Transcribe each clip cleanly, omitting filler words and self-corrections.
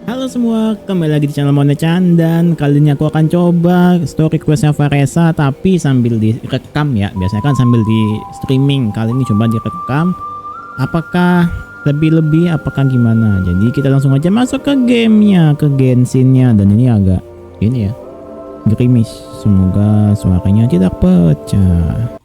Halo semua, kembali lagi di channel Moonechan dan kali ini aku akan coba story questnya Varesa tapi sambil direkam ya. Biasanya kan sambil di streaming, kali ini coba direkam. Apakah lebih-lebih, apakah gimana? Jadi kita langsung aja masuk ke gamenya, ke Genshinnya. Dan ini agak ini ya, gerimis. Semoga suaranya tidak pecah.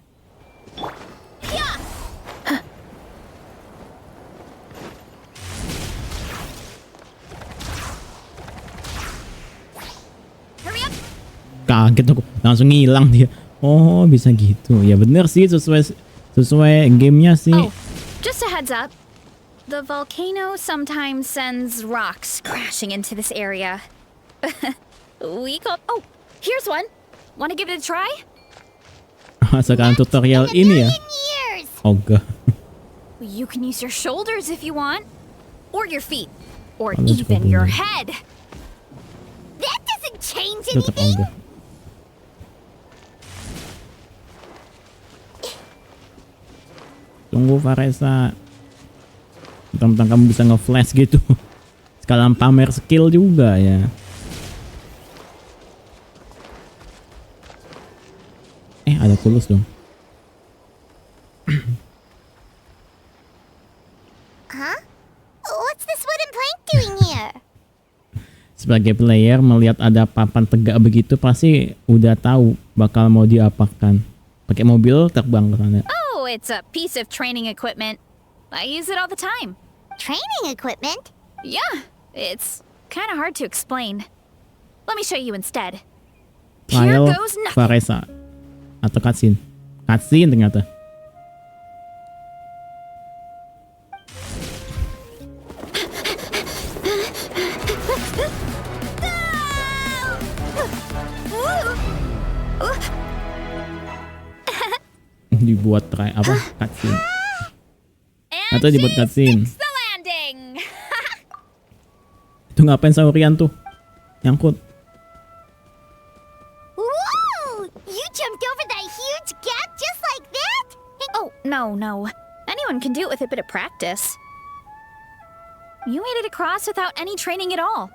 Kaget aku, langsung ngilang dia. Oh bisa gitu ya, bener sih, sesuai gamenya sih. Oh, just a heads up. The volcano sometimes sends rocks crashing into this area. Oh, here's one. Want to give it a try? Sekarang tutorial ini ya. Oh god. You can use your shoulders if you want, or your feet, or Let's go even your dulu. head. That doesn't change Tetap anything. enggak. Tunggu Varesa. Tentang kamu bisa nge-flash gitu. Sekalian pamer skill juga ya. Ada tulus dong. Huh? What's this wooden plank doing here? Sebagai player melihat ada papan tegak begitu pasti udah tahu bakal mau diapakan. Pakai mobil terbang ke sana. Oh, it's a piece of training equipment. I use it all the time. Training equipment? Yeah, it's kind of hard to explain. Let me show you instead. Trial Here goes nothing. Varesa. Atau cutscene. Cutscene ternyata. Dibuat apa? Cutscene. And Atau dibuat she cutscene. sticks the landing. Itu ngapain Saurian tuh? Nyangkut. Whoa! You jumped over that huge gap just like that? Oh, no. Anyone can do it with a bit of practice. You made it across without any training at all.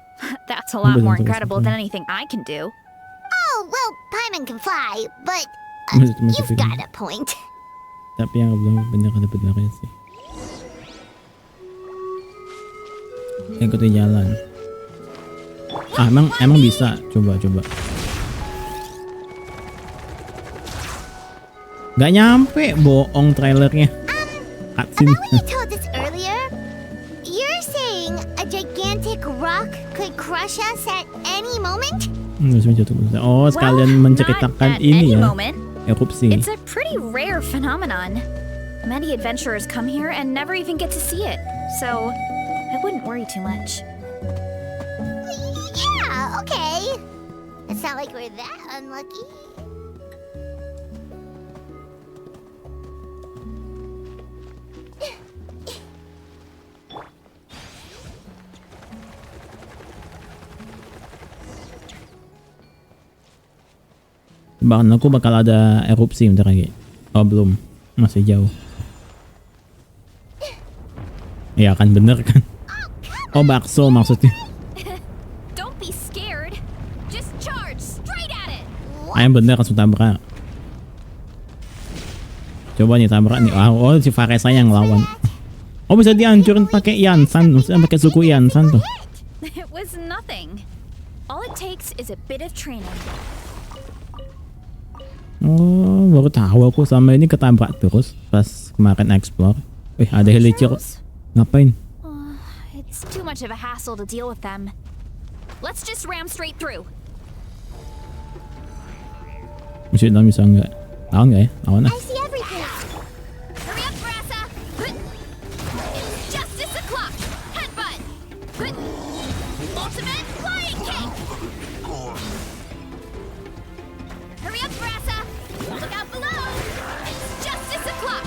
That's a lot more incredible than anything I can do. Oh, well, Paimon can fly, but Masih you've pikir. got a point. Tapi yang belum bener ada benarnya sih. Ikutin jalan. Emang bisa. Coba. Gak nyampe, bohong trailernya. I Cutscene. thought you told us earlier. You're saying a gigantic rock could crush us at any moment? Oh, sekalian Well, menceritakan not at ini any ya. moment. Erupsi. It's a pretty rare phenomenon. Many adventurers come here and never even get to see it, so I wouldn't worry too much. Yeah, okay. It's not like we're that unlucky. Bahkan aku bakal ada erupsi bentar lagi. Oh belum, masih jauh. Ya kan bener kan? Oh bakso maksudnya. Don't be scared. Just charge straight at it. Ayam bener langsung tabrak. Coba nih tabrak nih. Oh si Varesa yang lawan. Oh bisa dihancurin pakai Yansan, maksudnya pakai suku Yansan tuh. It was nothing. All it takes is a bit of training. Oh baru tahu aku, sama ini ketabrak terus pas kemarin explore. Ada helicer. Trolls? Ngapain? It's too much of a hassle to deal with them. Let's just ram straight through. Bisa nggak? Lawan nggak ya? Lawan ah. I see everything. Hurry up, Varesa! It's justice o'clock! Headbutt! Ultimate flying kick! Hurry up, Varesa! Look out below! It's justice o'clock!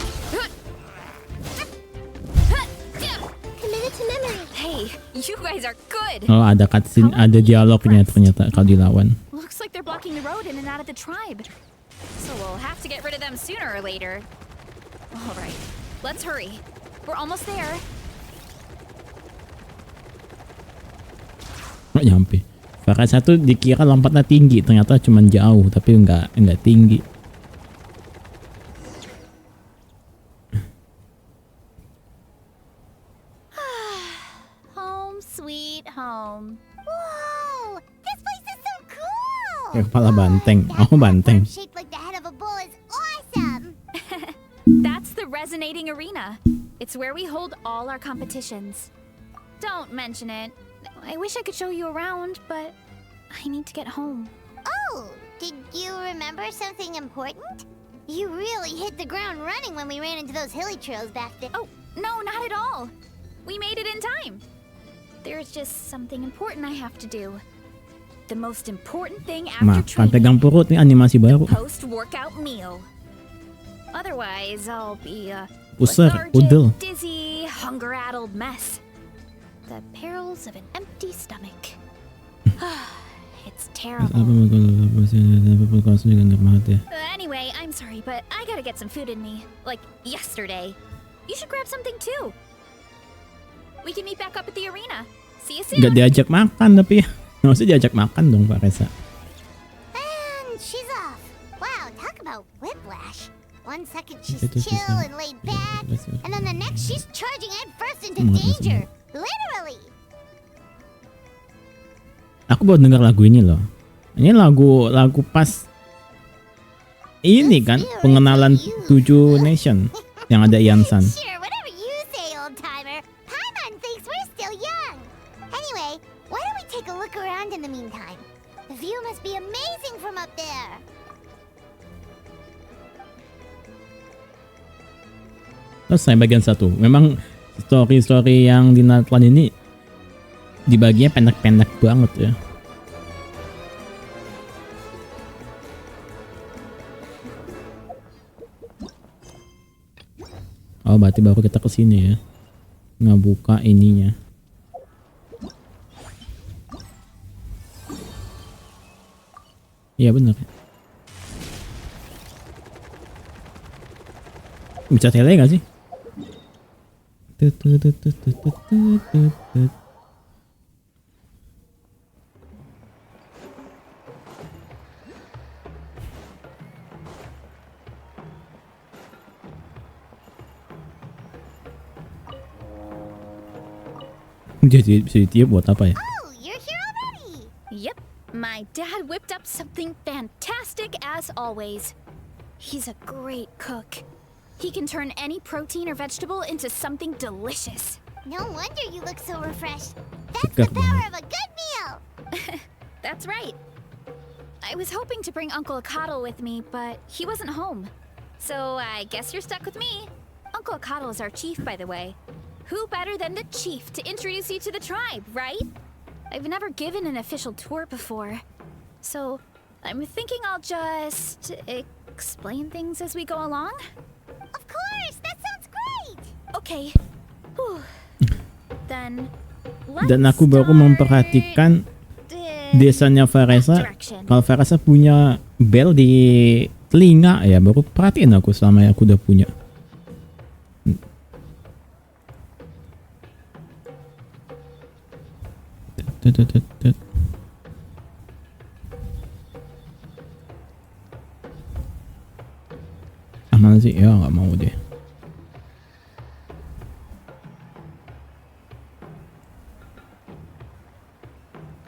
Committed to memory. Hey, you guys are good! Oh ada cutscene, ada dialognya ternyata kalau dilawan. Looks like they're blocking the road in and out of the tribe. So we'll have to get rid of them sooner or later. All right, let's hurry. We're almost there. Nggak nyampe. Varesa tuh dikira lompatnya tinggi, ternyata cuma jauh, tapi nggak tinggi. Home sweet home. Whoa! This place is so cool! Kayak kepala banteng. That Oh, banteng. platform shaped like the head of a bull is awesome! That's the resonating arena. It's where we hold all our competitions. Don't mention it. I wish I could show you around, but I need to get home. Oh, did you remember something important? You really hit the ground running when we ran into those hilly trails back there. Oh, no, not at all. We made it in time. There's just something important I have to do. The most important thing after Makan pegang training, perut nih animasi baru. post-workout meal. Otherwise, I'll be a Pusar, lethargic, udel. dizzy, hunger-addled mess. The perils of an empty stomach. It's terrible. Anyway, I'm sorry, but I gotta get some food in me. Like yesterday. You should grab something too. We can meet back up at the arena. See you soon. Nggak diajak makan tapi nggak usah diajak makan dong Varesa. And she's off. Wow, talk about whiplash. 1 second she's Itu chill susah. and laid back, and then the next she's charging head first into Semangat, danger. Literally. Aku baru dengar lagu ini loh. Ini lagu pas ini kan pengenalan 7 nation yang ada Yansan. Sure, whatever you say, old timer. Paimon thinks we're still young. Anyway, why don't we take a look around in the meantime? The view must be amazing from up there. Selesai bagian 1. Memang story yang di Natlan ini dibaginya pendek-pendek banget ya. Oh, berarti baru kita kesini ya. Ngebuka ininya. Iya bener. Bisa tele gak sih? Jadi bisa ditiup buat apa ya? Oh, you're here already. Yep, my dad whipped up something fantastic as always. He's a great cook. He can turn any protein or vegetable into something delicious. No wonder you look so refreshed. That's the power of a good meal. That's right. I was hoping to bring Uncle Akatl with me, but he wasn't home. So I guess you're stuck with me. Uncle Akatl is our chief, by the way. Who better than the chief to introduce you to the tribe, right? I've never given an official tour before. So I'm thinking I'll just explain things as we go along. Of course, that sounds great. Okay. Whew. Then Dan aku baru memperhatikan desanya Varesa. Kalau Varesa punya bel di telinga ya, baru perhatiin aku selama yang aku udah punya. Mana sih? Ya nggak mau deh.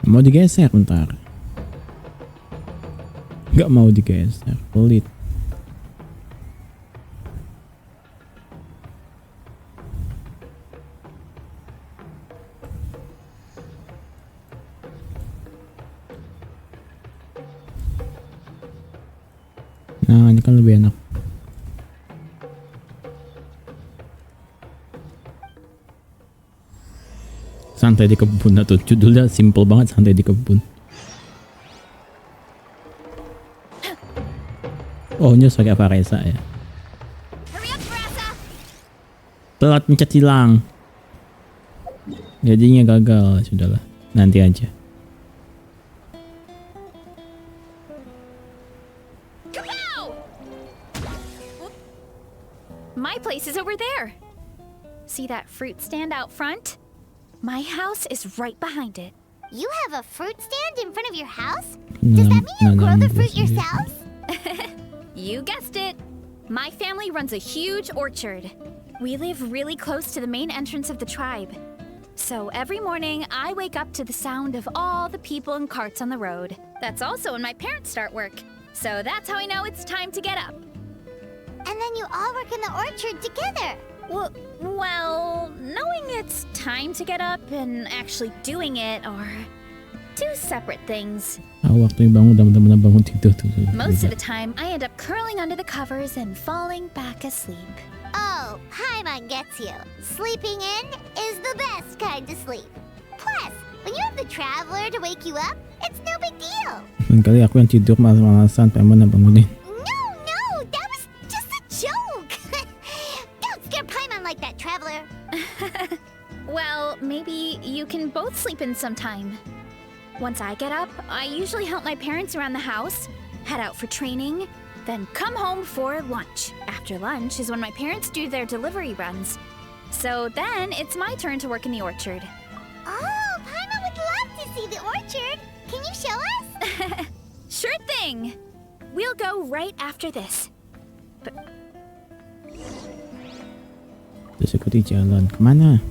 Mau digeser bentar. Nggak mau digeser, pelit. Nah, ini kan lebih enak. Santai di kebun, atau judulnya simple banget, santai di kebun. Oh, ini sebagai Varesa ya. Hurry up, Varesa! Telat mencet silang. Jadinya gagal, sudahlah. Nanti aja. Kapow! My place is over there. See that fruit stand out front? My house is right behind it. You have a fruit stand in front of your house? Does that mean you grow the fruit yourselves? You guessed it. My family runs a huge orchard. We live really close to the main entrance of the tribe. So every morning, I wake up to the sound of all the people and carts on the road. That's also when my parents start work. So that's how I know it's time to get up. And then you all work in the orchard together. Well, knowing it's time to get up and actually doing it are two separate things. Waktu yung bangun, dama-dama na bangun tidur tuh. Most of the time, I end up curling under the covers and falling back asleep. Oh, Paimon gets you. Sleeping in is the best kind of sleep. Plus, when you have the traveler to wake you up, it's no big deal. Kali aku yang tidur malas-malasan, Paimon na bangunin. No, that was just a joke. Don't scare Paimon like that, traveler. Well, maybe you can both sleep in sometime. Once I get up, I usually help my parents around the house, head out for training, then come home for lunch. After lunch is when my parents do their delivery runs. So then it's my turn to work in the orchard. Oh, Paimon would love to see the orchard. Can you show us? Sure thing! We'll go right after this. Terus ikuti jalan. Kemana?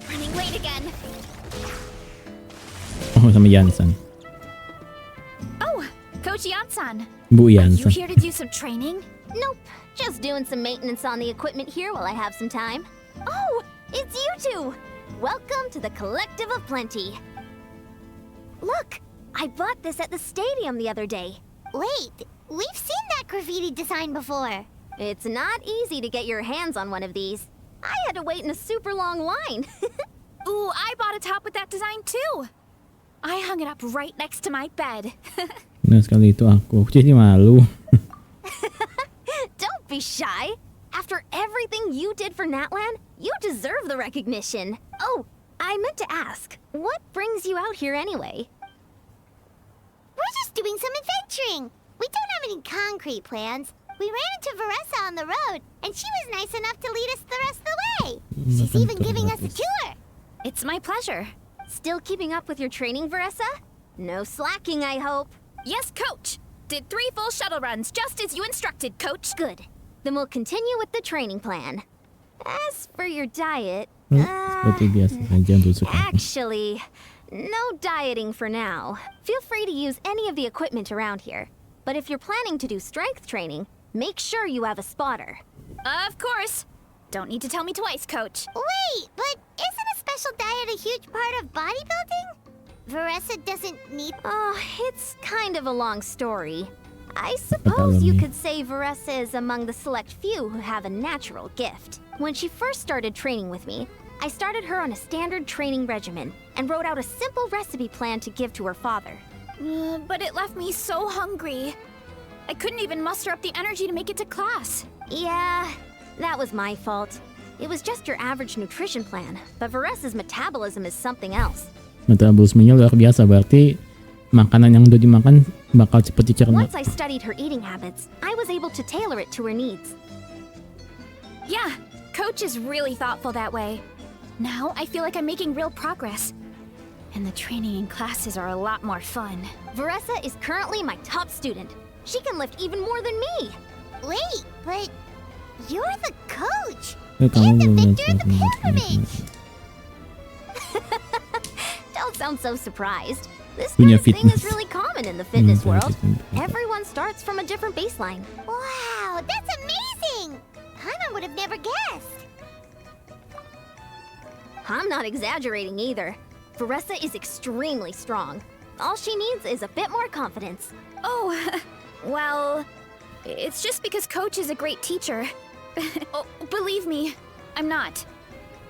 Running late again. Oh, sama Yansan. Oh, Coach Yansan. Bu Are you Yansan. here to do some training? Nope, just doing some maintenance on the equipment here while I have some time. Oh, it's you two! Welcome to the Collective of Plenty. Look, I bought this at the stadium the other day. Wait, we've seen that graffiti design before. It's not easy to get your hands on one of these. I had to wait in a super long line. Ooh, I bought a top with that design too. I hung it up right next to my bed. Nah, sekali itu aku jadi malu. Don't be shy. After everything you did for Natlan, you deserve the recognition. Oh, I meant to ask, what brings you out here anyway? We're just doing some adventuring. We don't have any concrete plans. We ran into Varesa on the road, and she was nice enough to lead us the rest of the way. She's even giving us a tour. It's my pleasure. Still keeping up with your training, Varesa? No slacking, I hope. Yes, Coach. Did 3 full shuttle runs just as you instructed, Coach. Good. Then we'll continue with the training plan. As for your diet, Seperti biasa saja untuk sekarang. actually, no dieting for now. Feel free to use any of the equipment around here. But if you're planning to do strength training, make sure you have a spotter. Of course. Don't need to tell me twice, Coach. Wait, but isn't a special diet a huge part of bodybuilding? Varesa doesn't need... Oh, it's kind of a long story. I suppose you could say Varesa is among the select few who have a natural gift. When she first started training with me, I started her on a standard training regimen and wrote out a simple recipe plan to give to her father. But it left me so hungry. I couldn't even muster up the energy to make it to class. Yeah, that was my fault. It was just your average nutrition plan, but Varesa's metabolism is something else. Metabolismenya luar biasa, berarti makanan yang udah dimakan bakal cepet dicerna. Once I studied her eating habits, I was able to tailor it to her needs. Yeah, Coach is really thoughtful that way. Now I feel like I'm making real progress. And the training and classes are a lot more fun. Varesa is currently my top student. She can lift even more than me. Wait, but you're the coach. Kamu the belum victor of the pilgrimage. Don't sound so surprised. This kind Punya of thing is fitness. really common in the fitness punya world. fitness. Everyone starts from a different baseline. Wow, that's amazing! Paimon would have never guessed. I'm not exaggerating either. Varesa is extremely strong. All she needs is a bit more confidence. Oh, well, it's just because Coach is a great teacher. Oh, believe me, I'm not.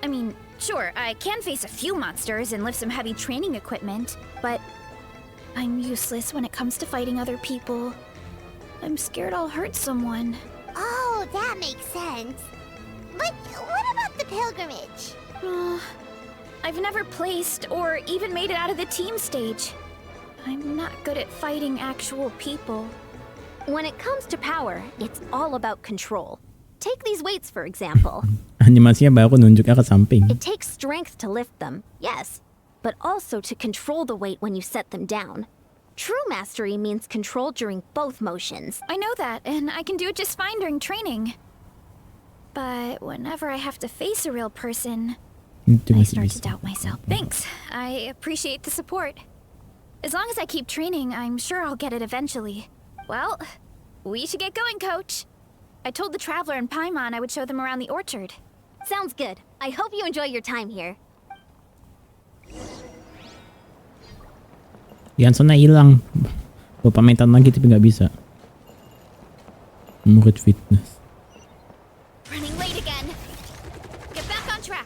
I mean, sure, I can face a few monsters and lift some heavy training equipment, but I'm useless when it comes to fighting other people. I'm scared I'll hurt someone. Oh, that makes sense. But what about the pilgrimage? I've never placed or even made it out of the team stage. I'm not good at fighting actual people. When it comes to power, it's all about control. Take these weights, for example. Animasinya baru nunjuk ke samping. It takes strength to lift them, yes, but also to control the weight when you set them down. True mastery means control during both motions. I know that, and I can do it just fine during training. But whenever I have to face a real person, Itu I masih start to bisa. doubt myself. Thanks. I appreciate the support. As long as I keep training, I'm sure I'll get it eventually. Well, we should get going, Coach. I told the Traveler and Paimon I would show them around the orchard. Sounds good. I hope you enjoy your time here. Yanson na hilang. Pamitan lagi tapi nggak bisa. Murid fitness. Running late again. Get back on track.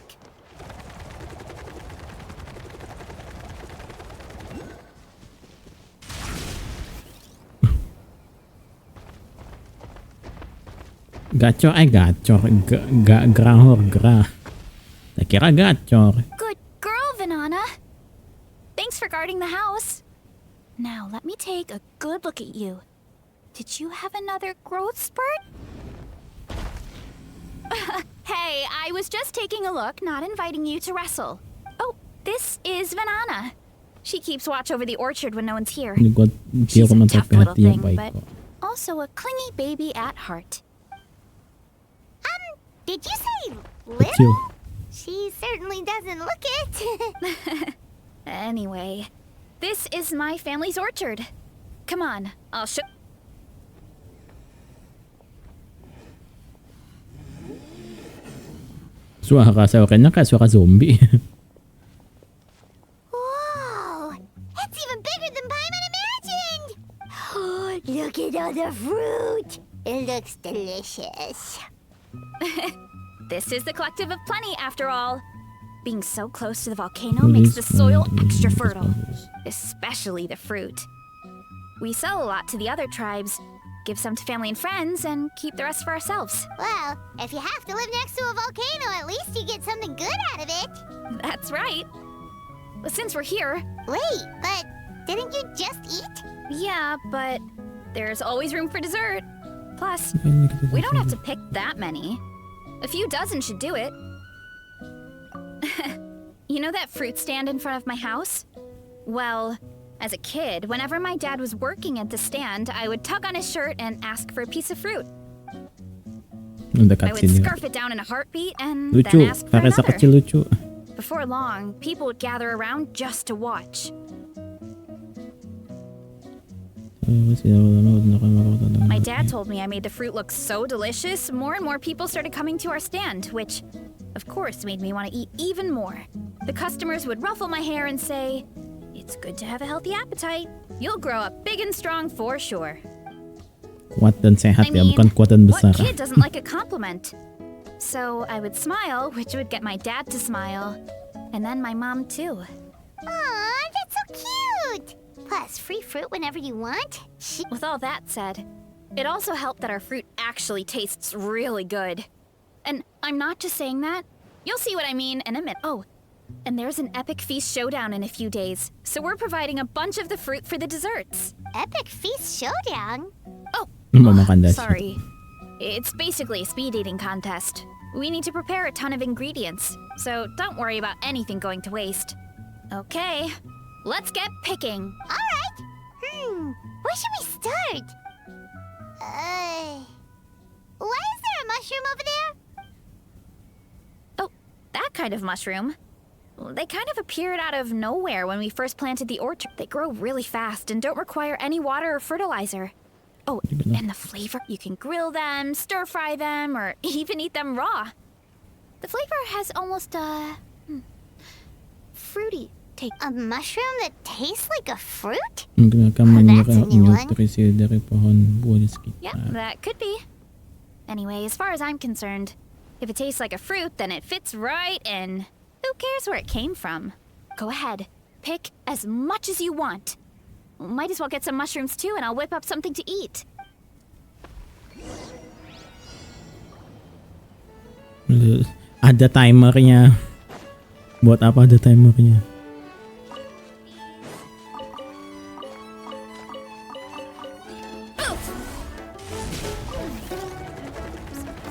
Gacor, gerah. Tak kira gacor. Good girl, Vanana. Thanks for guarding the house. Now let me take a good look at you. Did you have another growth spurt? Hey, I was just taking a look, not inviting you to wrestle. Oh, this is Vanana. She keeps watch over the orchard when no one's here. Ini gua dia She's a komentar tough little hati yang thing, baik but kok. also a clingy baby at heart. Did you say Kecil. little? She certainly doesn't look it. Anyway, this is my family's orchard. Come on, I'll show. Suara kayaknya kayak suara zombie. Whoa! It's even bigger than Paimon imagined! Oh, look at all the fruit! It looks delicious. This is the Collective of Plenty, after all. Being so close to the volcano makes the soil extra fertile, especially the fruit. We sell a lot to the other tribes, give some to family and friends, and keep the rest for ourselves. Well, if you have to live next to a volcano, at least you get something good out of it. That's right. But since we're here, Wait, but didn't you just eat? yeah, but there's always room for dessert. Plus, we don't have to pick that many. A few dozen should do it. You know that fruit stand in front of my house? Well, as a kid, whenever my dad was working at the stand, I would tug on his shirt and ask for a piece of fruit. Udah I would cutscene ya. scarf it down in a heartbeat and Lucu, then ask for Varesa another. kecil lucu. Before long, people would gather around just to watch. My dad told me I made the fruit look so delicious, more and more people started coming to our stand, which, of course, made me want to eat even more. The customers would ruffle my hair and say, "It's good to have a healthy appetite. You'll grow up big and strong for sure." Kuat dan sehat I ya, mean, bukan kuat dan besar. what kid doesn't like a compliment? So I would smile, which would get my dad to smile, and then my mom too. Aw, that's so cute! Plus, free fruit whenever you want. With all that said, it also helped that our fruit actually tastes really good. And I'm not just saying that. You'll see what I mean in a minute. Oh, and there's an epic feast showdown in a few days, so we're providing a bunch of the fruit for the desserts. Epic Feast Showdown? Oh, Mamakan dash. sorry. It's basically a speed eating contest. We need to prepare a ton of ingredients, so don't worry about anything going to waste. Okay, let's get picking. Alright. Where should we start? Why is there a mushroom over there? Oh, that kind of mushroom. They kind of appeared out of nowhere when we first planted the orchard. They grow really fast and don't require any water or fertilizer. Oh, and the flavor. You can grill them, stir fry them, or even eat them raw. The flavor has almost a fruity take. A mushroom that tastes like a fruit? Mungkin akan Oh, that's a new one. menutrisi dari pohon buah di sekitar. Yeah, that could be. Anyway, as far as I'm concerned, if it tastes like a fruit, then it fits right in. Who cares where it came from? Go ahead, pick as much as you want. Might as well get some mushrooms too, and I'll whip up something to eat. Ada timernya. Buat apa ada timernya?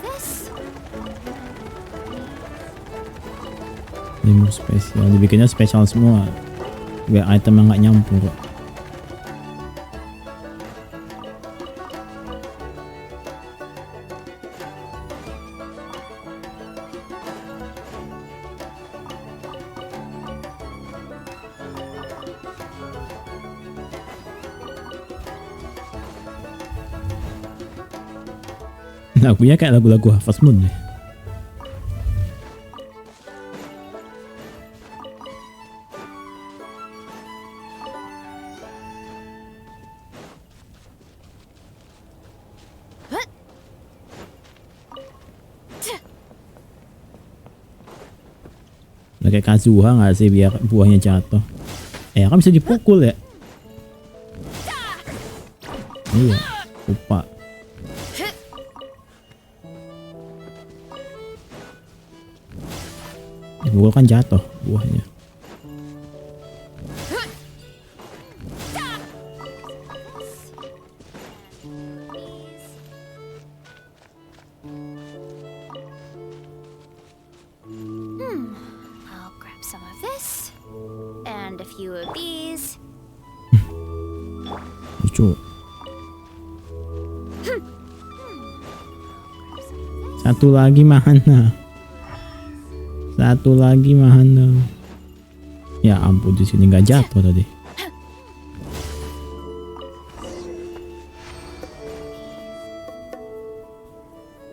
This. Ini move spesial, dibikinnya spesial semua biar item nggak nyampur. Lagunya kayak lagu-lagu Harvest Moon deh. Udah kayak Kazuha gak sih biar buahnya jatuh. Kan bisa dipukul ya. Iya, lupa. Dipukul kan jatuh buahnya. I'll grab some of this and a few of these. Lucu. Satu lagi mana? Satu lagi mana? Ya ampun, di sini nggak jatuh tadi.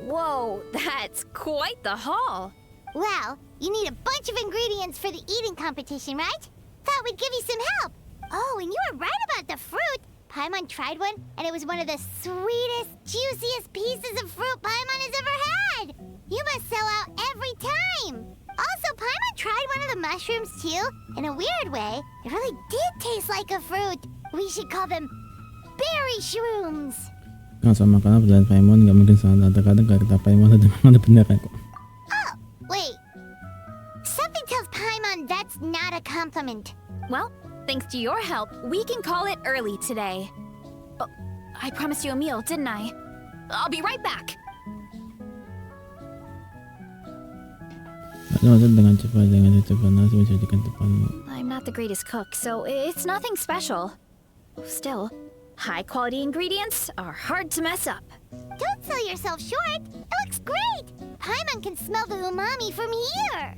Whoa, that's quite the haul. Well, you need a bunch of ingredients for the eating competition, right? Thought we'd give you some help. Oh, and you were right about the fruit. Paimon tried one, and it was one of the sweetest, juiciest pieces of fruit Paimon has ever had. You must sell out every time. Also, Paimon tried one of the mushrooms too. In a weird way, it really did taste like a fruit. We should call them berry shrooms. Kalau sama karena perjalanan Paimon nggak mungkin salah. Terkadang kata Paimon ada beneran kok. Oh, wait. Something tells Paimon that's not a compliment. Well, thanks to your help, we can call it early today. Oh, I promised you a meal, didn't I? I'll be right back. I'm not the greatest cook, so it's nothing special. Still, high-quality ingredients are hard to mess up. Don't sell yourself short. It looks great. Paimon can smell the umami from here.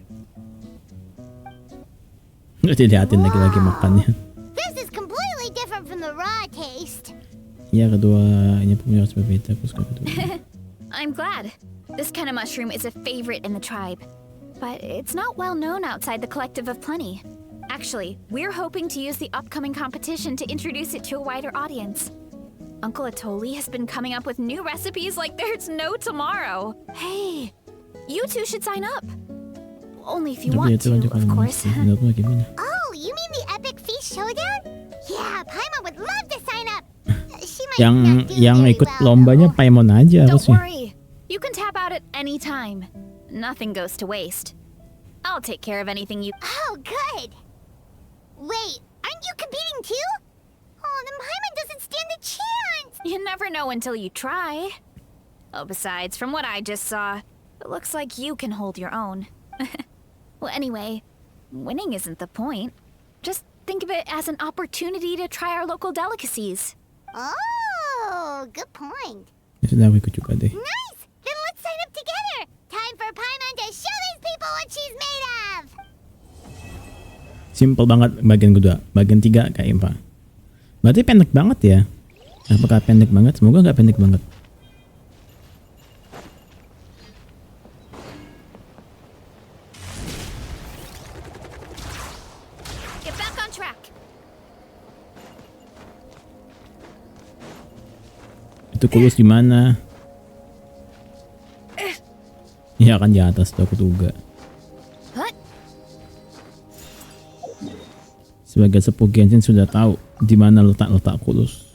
Dilihatin lagi makannya. This is completely different from the raw taste. Iya, keduanya punya rasa berbeda. Aku suka kedua. I'm glad. This kind of mushroom is a favorite in the tribe. But it's not well known outside the Collective of Plenty. Actually, we're hoping to use the upcoming competition to introduce it to a wider audience. Uncle Atoli has been coming up with new recipes like there's no tomorrow. Hey, you two should sign up. Only if you want to, of course. Oh, you mean the Epic Feast Showdown? Yeah, Paimon would love to sign up. She might not do yang very ikut well, lombanya though. Paimon aja Don't harusnya. worry. You can tap out at any time. Nothing goes to waste. I'll take care of anything you... Oh, good. Wait, aren't you competing too? Oh, then Paimon doesn't stand a chance. You never know until you try. Oh, besides, from what I just saw, it looks like you can hold your own. Well, anyway, winning isn't the point. Just think of it as an opportunity to try our local delicacies. Oh, good point. Ya sudah, aku ikut juga deh. Nice! Then let's sign up together! Time for Paimon to show these people what she's made of! Simple banget bagian kedua. Bagian 3 kayak Impa. Berarti pendek banget ya. Apakah pendek banget? Semoga nggak pendek banget. Get back on track. Itu kulus di mana? Ya kan di atas tuh aku juga. What? Sebagai sepuh Genshin sudah tahu di mana letak kulus.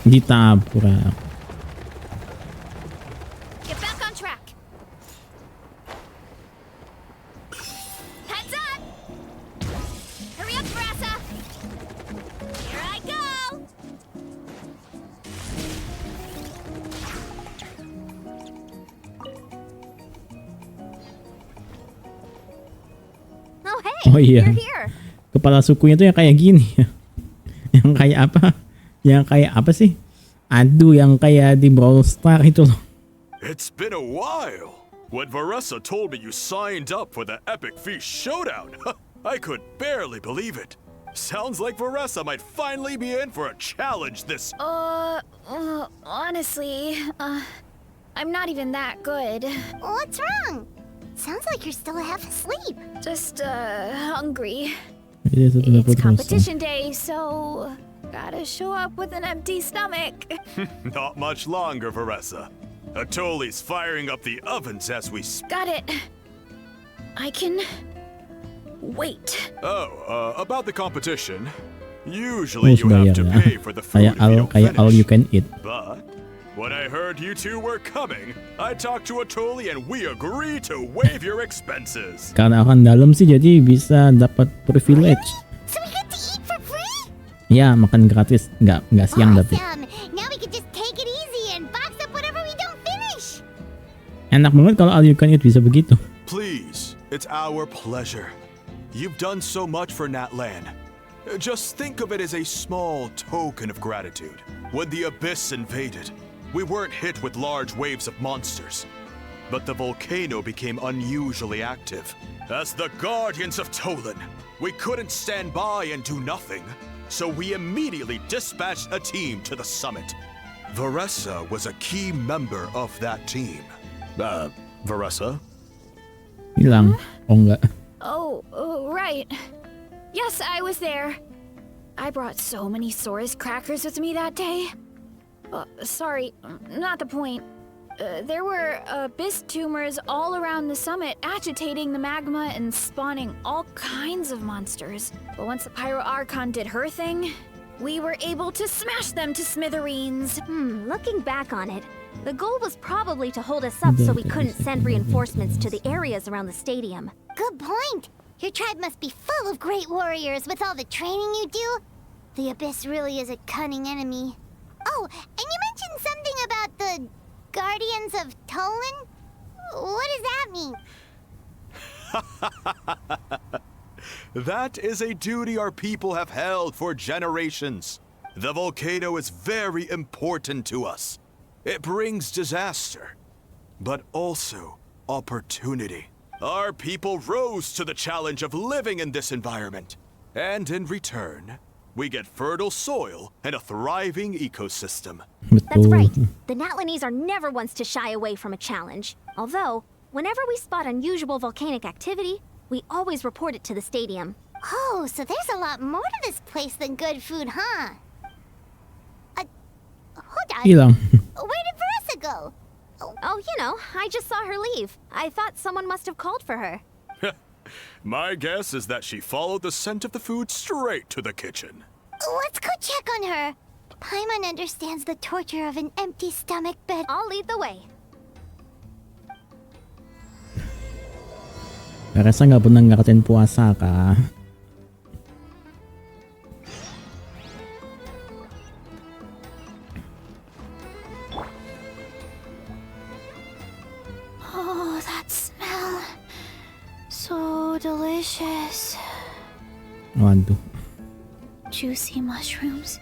Ditabrak. Get back on track. Heads up! Hurry up, Varesa! Here I go! Oh iya. You're here. Kepala sukunya tuh yang kayak gini. Yang kayak apa? Yang kayak apa sih? Aduh, yang kayak di Brawl Star itu loh. It's been a while. When Varesa told me you signed up for the Epic Feast Showdown, I could barely believe it. Sounds like Varesa might finally be in for a challenge this... Honestly, I'm not even that good. What's wrong? Sounds like you're still half asleep. Just, hungry. Iya, itu It's terus. competition day, so gotta show up with an empty stomach. Not much longer, Varesa. Atoli's firing up the ovens as we speak. Got it. I can wait. Oh, about the competition. Usually you bayar have to ya. pay for the food if you don't Kayak all you finish. can eat. But when I heard you two were coming, I talked to Atoli and we agreed to waive your expenses. Karena akan dalam sih, jadi bisa dapat privilege. So we get to eat for free? Ya, makan gratis. Nggak siang tapi. Awesome. Now we can just take it easy and box up whatever we don't finish. Enak banget kalau all you can eat bisa begitu. Please, it's our pleasure. You've done so much for Natlan. Just think of it as a small token of gratitude. When the Abyss invaded, we weren't hit with large waves of monsters, but the volcano became unusually active. As the Guardians of Tolan, we couldn't stand by and do nothing, so we immediately dispatched a team to the summit. Varesa was a key member of that team. Varesa? Hilang. Oh enggak. Oh, right. Yes, I was there. I brought so many Sora's crackers with me that day. Sorry, not the point. There were abyss tumors all around the summit, agitating the magma and spawning all kinds of monsters. But once the Pyro Archon did her thing, we were able to smash them to smithereens. Looking back on it, the goal was probably to hold us up so we couldn't send reinforcements to the areas around the stadium. Good point. Your tribe must be full of great warriors with all the training you do. The Abyss really is a cunning enemy. Oh, and you mentioned something about the Guardians of Tolan? What does that mean? That is a duty our people have held for generations. The volcano is very important to us. It brings disaster, but also opportunity. Our people rose to the challenge of living in this environment, and in return, we get fertile soil and a thriving ecosystem. That's Betul. right. The Natlanese are never ones to shy away from a challenge. Although, whenever we spot unusual volcanic activity, we always report it to the stadium. Oh, so there's a lot more to this place than good food, huh? Hold on. Hilang. Where did Varesa go? Oh, you know, I just saw her leave. I thought someone must have called for her. My guess is that she followed the scent of the food straight to the kitchen. Let's go check on her. Paimon understands the torture of an empty stomach, but I'll lead the way. Varesa nggak pernah ngerasain puasa kah? Oh, that smell. So delicious. Waduh. Juicy mushrooms,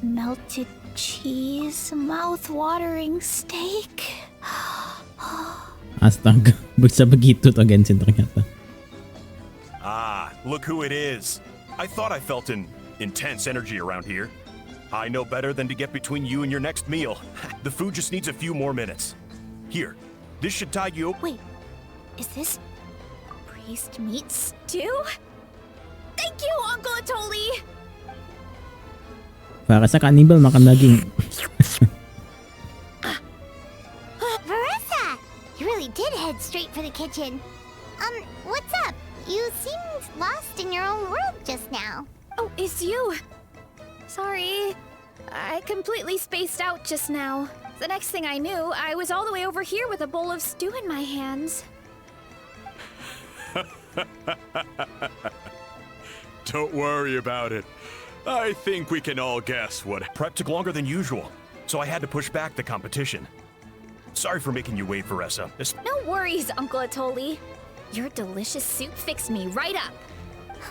melted cheese, mouth-watering steak. Astaga, bisa begitu toh Genshin ternyata. Ah, look who it is. I thought I felt an intense energy around here. I know better than to get between you and your next meal. The food just needs a few more minutes. Here, this should tide you. Wait, is this priest meat stew? Thank you, Uncle Atoli! Varesa kanibal makan daging. Varesa! You really did head straight for the kitchen. What's up? You seemed lost in your own world just now. Oh, it's you! Sorry, I completely spaced out just now. The next thing I knew, I was all the way over here with a bowl of stew in my hands. Don't worry about it. I think we can all guess what... Prep took longer than usual, so I had to push back the competition. Sorry for making you wait, Varesa. No worries, Uncle Atoli. Your delicious soup fixed me right up.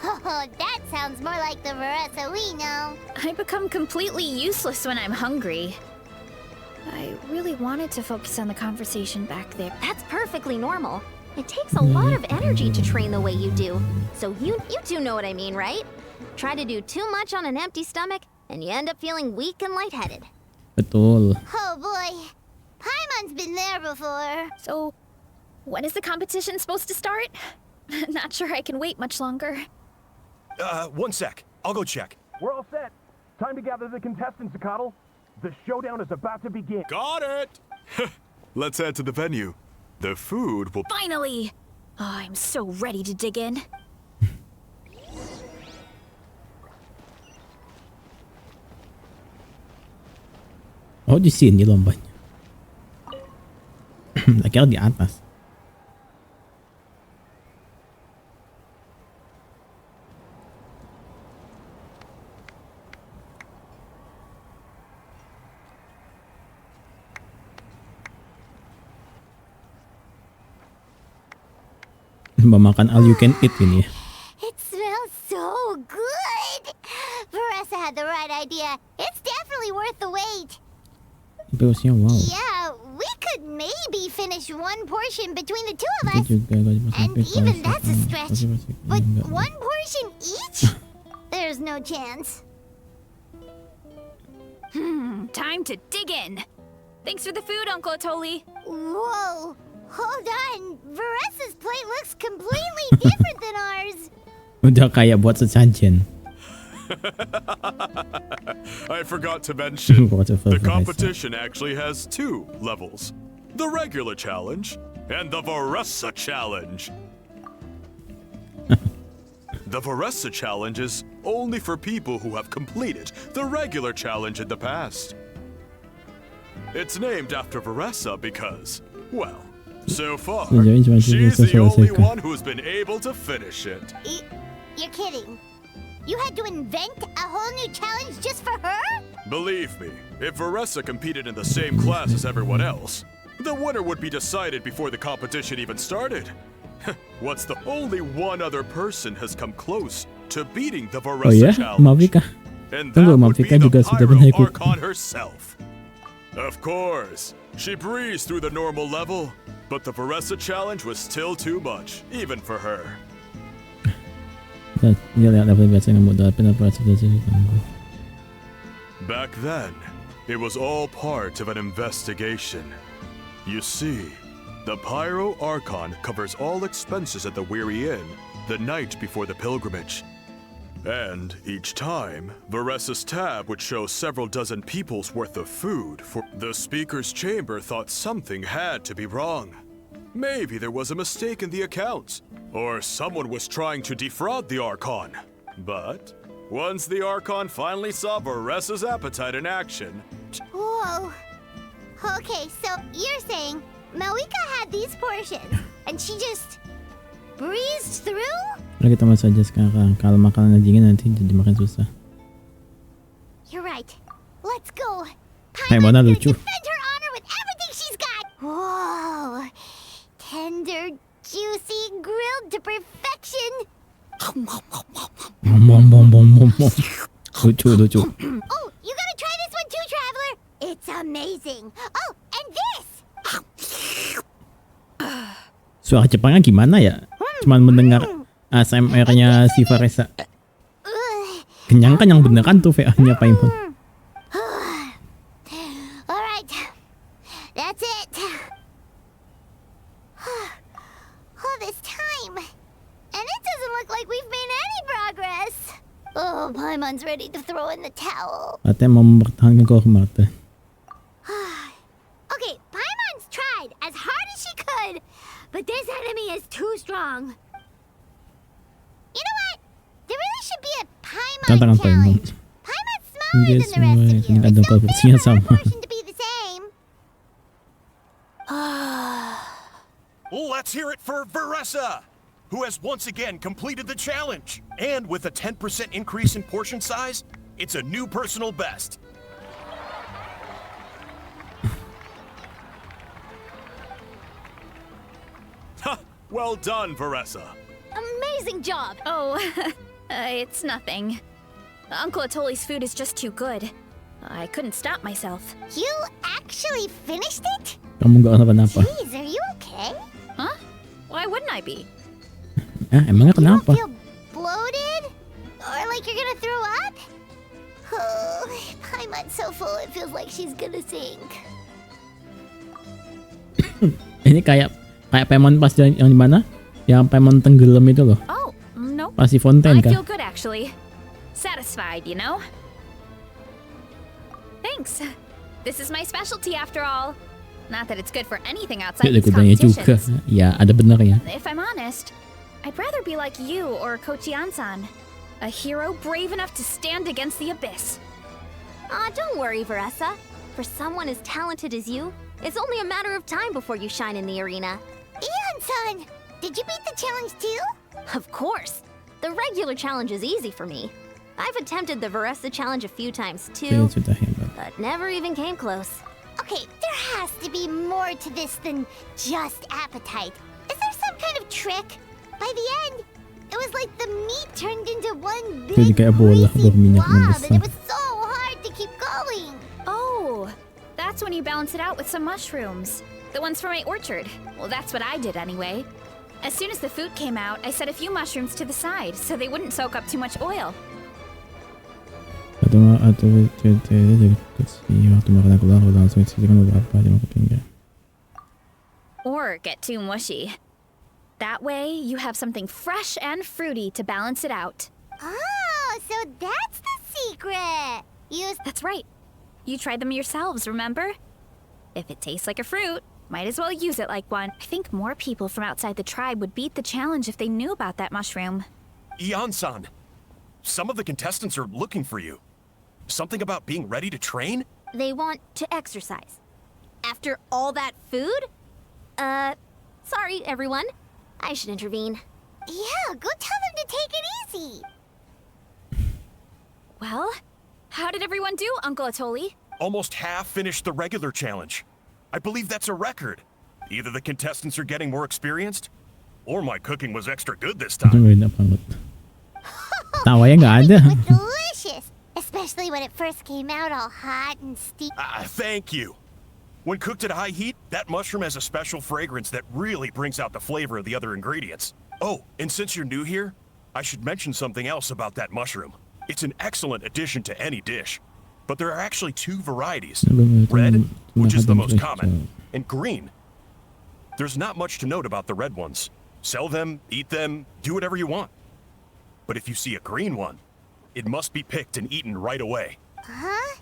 Oh, that sounds more like the Varesa we know. I become completely useless when I'm hungry. I really wanted to focus on the conversation back there. That's perfectly normal. It takes a lot of energy to train the way you do. So you two know what I mean, right? Try to do too much on an empty stomach, and you end up feeling weak and lightheaded. Betul. Oh boy, Paimon's been there before. So, when is the competition supposed to start? Not sure I can wait much longer. 1 sec. I'll go check. We're all set. Time to gather the contestants, Coddle. The showdown is about to begin. Got it! Let's head to the venue. The food will... Finally! Oh, I'm so ready to dig in. Oh, di sini lombanya. Kira di atas. Memakan all you can eat ini ya. It smells so good. Varesa had the right idea. It's definitely worth the wait. Bosnya wow. Yeah, we could maybe finish one portion between the two of Itu us. juga gak And even that's a stretch. But Enggak. one portion each? There's no chance. Time to dig in. Thanks for the food, Uncle Atoli. Whoa, hold on. Varesa's plate looks completely different than ours. Udah kayak buat sesajen. I forgot to mention, What a the Varesa. competition actually has 2 levels. The regular challenge and the Varesa challenge. The Varesa challenge is only for people who have completed the regular challenge in the past. It's named after Varesa because, well, so far, Sejauh ini cuma she's bisa the only selesaikan. one who's been able to finish it. You're kidding. You had to invent a whole new challenge just for her? Believe me, if Varesa competed in the same class as everyone else, the winner would be decided before the competition even started. What's the only one other person has come close to beating the Oh Varesa ya, challenge? Mavika. And Tunggu, that would be Mavika the juga sudah Pyro pernah ikut. Archon herself. Of course, she breezed through the normal level, but the Varesa challenge was still too much, even for her. Dia lihat level biasa yang mudah, kenapa sudah jadi tangguh. Back then, it was all part of an investigation. You see, the Pyro Archon covers all expenses at the Weary Inn the night before the pilgrimage. And each time, Varesa's tab would show several dozen people's worth of food, for the speaker's chamber thought something had to be wrong. Maybe there was a mistake in the accounts, or someone was trying to defraud the Archon. But once the Archon finally saw Varesa's appetite in action, Whoa. Okay, so you're saying Malika had these portions, and she just breezed through? Kalau kita masuk aja sekarang, kalau makanan dingin nanti jadi makin susah. You're right. Let's go. Paimon Paimon's lucu. gonna defend her honor with everything she's got. Whoa. Tender, juicy, grilled to perfection. Bom bom bom bom bom. Lucu lucu. Oh, you gotta try this one too, Traveler. It's amazing. Oh, and this. Suara Jepangnya gimana ya? Cuman mendengar ASMR-nya si Varesa. Kenyang kan yang beneran tuh VA-nya Paimon. All right. That's it. All this time. And it doesn't look like we've made any progress. Oh, Paimon's ready to throw in the towel. Katanya mau mempertahankan kehormatan. Okay, Paimon's tried as hard as she could, but this enemy is too strong. You know what? There really should be a Paimon Tantangan Paimon. challenge. Paimon's smaller Dia than the rest semua of you. tingkat It's dongkol not porsinya fair for her sama. portion to be the same. Let's hear it for Varesa, who has once again completed the challenge. And with a 10% increase in portion size, it's a new personal best. Well done, Varesa. Amazing job! Oh, it's nothing. Uncle Atoli's food is just too good. I couldn't stop myself. You actually finished it? Kamu nggak kenapa-napa. Jeez, are you okay? Huh? Why wouldn't I be? Emangnya You don't kenapa? feel bloated? Or like you're gonna throw up? Oh, Paimon's so full it feels like she's gonna sink. Ini kayak Paimon pas yang di mana? Yang Paimon tenggelam itu loh. Oh, no. Pas di fonten I kan? feel good actually. Satisfied, you know? Thanks. This is my specialty after all. Not that it's good for anything outside Ada these gunanya juga. competitions. Ya, ada benernya. If I'm honest, I'd rather be like you or Kochi-an-san. A hero brave enough to stand against the abyss. Aw, don't worry, Varesa. For someone as talented as you, it's only a matter of time before you shine in the arena. Ian-san, did you beat the challenge too? Of course. The regular challenge is easy for me. I've attempted the Varesa challenge a few times Itu too, sudah hebat. but never even came close. Okay, there has to be more to this than just appetite. Is there some kind of trick? By the end, it was like the meat turned into one Jadi big kayak bola greasy berminyak blob, and membesar. it was so hard to keep going. Oh, that's when you balance it out with some mushrooms. The ones from my orchard. Well, that's what I did anyway. As soon as the food came out, I set a few mushrooms to the side so they wouldn't soak up too much oil. Atau waktu makan keluar langsung sisihkan beberapa jam ke pinggir. Or get too mushy. That way, you have something fresh and fruity to balance it out. Oh, so that's the secret. That's right. You tried them yourselves, remember? If it tastes like a fruit, might as well use it like one. I think more people from outside the tribe would beat the challenge if they knew about that mushroom. Ian-san, some of the contestants are looking for you. Something about being ready to train? They want to exercise. After all that food? Sorry, everyone. I should intervene. Yeah, go tell them to take it easy. Well, how did everyone do, Uncle Atoli? Almost half finished the regular challenge. I believe that's a record. Either the contestants are getting more experienced, or my cooking was extra good this Itu time. beda banget. Tawanya nggak ada. It was delicious, especially when it first came out all hot and steamy. Thank you. When cooked at high heat, that mushroom has a special fragrance that really brings out the flavor of the other ingredients. Oh, and since you're new here, I should mention something else about that mushroom. It's an excellent addition to any dish. But there are actually two varieties. Red, which is the most common, and green. There's not much to note about the red ones. Sell them, eat them, do whatever you want. But if you see a green one, it must be picked and eaten right away. Huh?